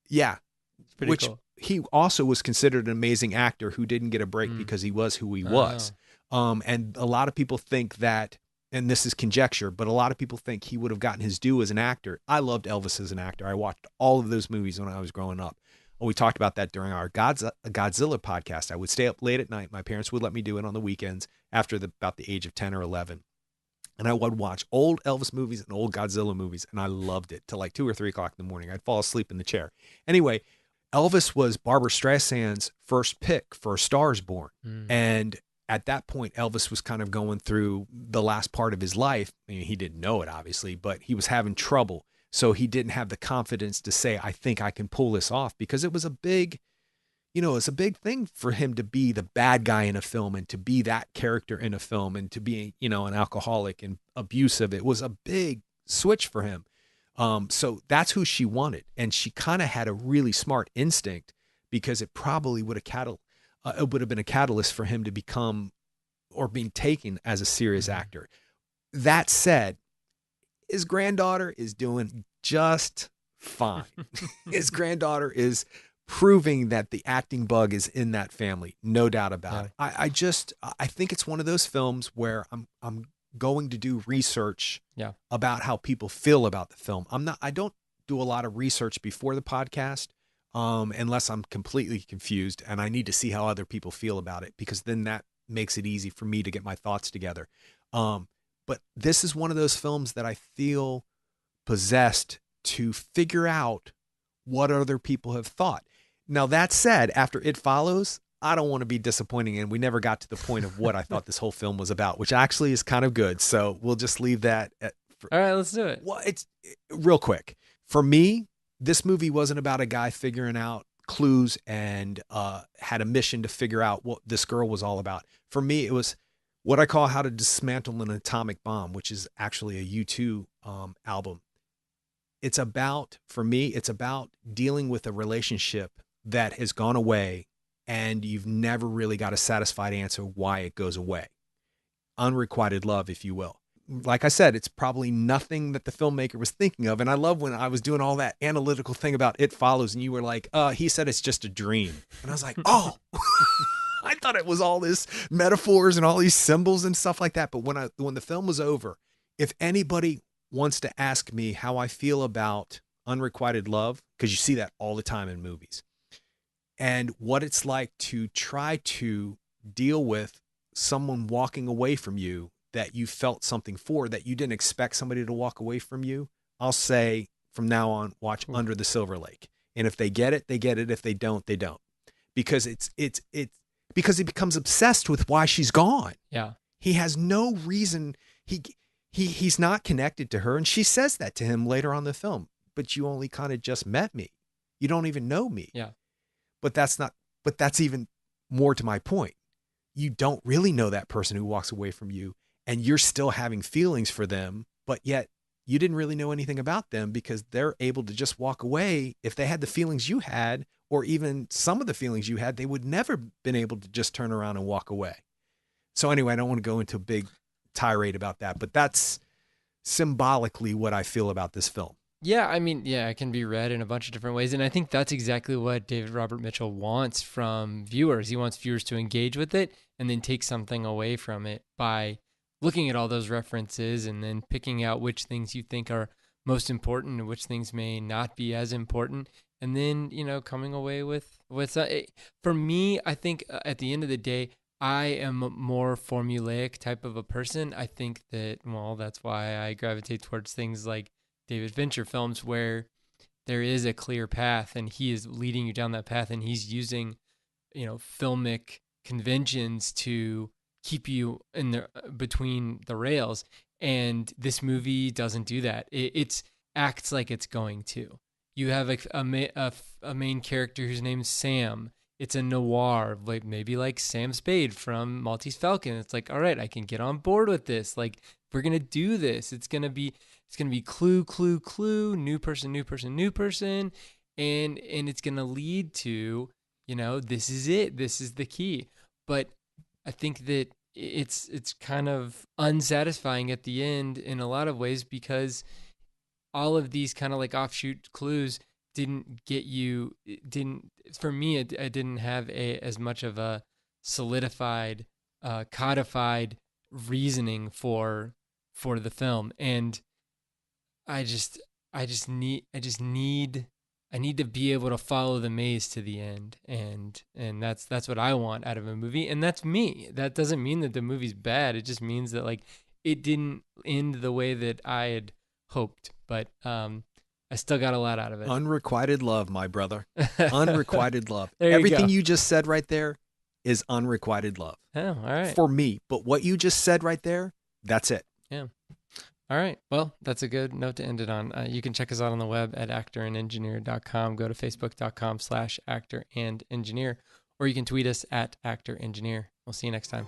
Yeah. It's pretty cool. He also was considered an amazing actor who didn't get a break because he was who he was. And a lot of people think that, and this is conjecture, but a lot of people think he would have gotten his due as an actor. I loved Elvis as an actor. I watched all of those movies when I was growing up. We talked about that during our Godzilla podcast. I would stay up late at night. My parents would let me do it on the weekends after about the age of 10 or 11. And I would watch old Elvis movies and old Godzilla movies, and I loved it till like 2 or 3 o'clock in the morning. I'd fall asleep in the chair. Anyway, Elvis was Barbara Streisand's first pick for A Star Is Born. Mm. And at that point, Elvis was kind of going through the last part of his life. I mean, he didn't know it, obviously, but he was having trouble. So he didn't have the confidence to say, I think I can pull this off, because it was a big, it's a big thing for him to be the bad guy in a film and to be that character in a film and to be, an alcoholic and abusive. It was a big switch for him. So that's who she wanted. And she kind of had a really smart instinct, because it probably would have been a catalyst for him to become or being taken as a serious actor. That said, his granddaughter is doing just fine. His granddaughter is proving that the acting bug is in that family, no doubt about it. I think it's one of those films where I'm going to do research about how people feel about the film. I don't do a lot of research before the podcast, unless I'm completely confused and I need to see how other people feel about it, because then that makes it easy for me to get my thoughts together. But this is one of those films that I feel possessed to figure out what other people have thought. Now, that said, after It Follows, I don't want to be disappointing, and we never got to the point of what I thought this whole film was about, which actually is kind of good. So we'll just leave that. All right, let's do it. Well, it's real quick. For me, this movie wasn't about a guy figuring out clues and had a mission to figure out what this girl was all about. For me, it was what I call How to Dismantle an Atomic Bomb, which is actually a U2 album. For me, it's about dealing with a relationship that has gone away and you've never really got a satisfied answer why it goes away. Unrequited love, if you will. Like I said, it's probably nothing that the filmmaker was thinking of. And I love when I was doing all that analytical thing about It Follows and you were like, he said it's just a dream. And I was like, oh, I thought it was all this metaphors and all these symbols and stuff like that. But when the film was over, if anybody wants to ask me how I feel about unrequited love, because you see that all the time in movies, and what it's like to try to deal with someone walking away from you that you felt something for, that you didn't expect somebody to walk away from you, I'll say from now on, watch Under the Silver Lake. And if they get it, they get it. If they don't, they don't. Because because he becomes obsessed with why she's gone. Yeah. He has no reason. He's not connected to her. And she says that to him later on in the film. But you only kind of just met me. You don't even know me. Yeah. But that's even more to my point. You don't really know that person who walks away from you, and you're still having feelings for them, but yet you didn't really know anything about them, because they're able to just walk away. If they had the feelings you had, or even some of the feelings you had, they would never been able to just turn around and walk away. So anyway, I don't want to go into a big tirade about that, but that's symbolically what I feel about this film. Yeah, I mean, it can be read in a bunch of different ways. And I think that's exactly what David Robert Mitchell wants from viewers. He wants viewers to engage with it and then take something away from it by looking at all those references and then picking out which things you think are most important and which things may not be as important. And then, coming away with for me, I think at the end of the day, I am a more formulaic type of a person. I think that, that's why I gravitate towards things like David Fincher films, where there is a clear path and he is leading you down that path, and he's using, filmic conventions to keep you in the between the rails. And this movie doesn't do that. It acts like it's going to. You have a main character whose name's Sam. It's a noir, like maybe like Sam Spade from Maltese Falcon. It's like, all right, I can get on board with this. Like, we're gonna do this. It's gonna be clue, clue, clue, new person, and it's gonna lead to, this is it. This is the key. But I think that it's kind of unsatisfying at the end in a lot of ways, because all of these kind of like offshoot clues for me, I didn't have as much of a solidified, codified reasoning for the film. And I need to be able to follow the maze to the end, and that's what I want out of a movie, and that's me. That doesn't mean that the movie's bad. It just means that like it didn't end the way that I had hoped. But I still got a lot out of it. Unrequited love, my brother. Unrequited love. There you Everything go. you just said right there is unrequited love. Oh, all right. For me. But what you just said right there, that's it. Yeah. All right. Well, that's a good note to end it on. You can check us out on the web at actorandengineer.com. Go to facebook.com/actorandengineer, or you can tweet us at actorengineer. We'll see you next time.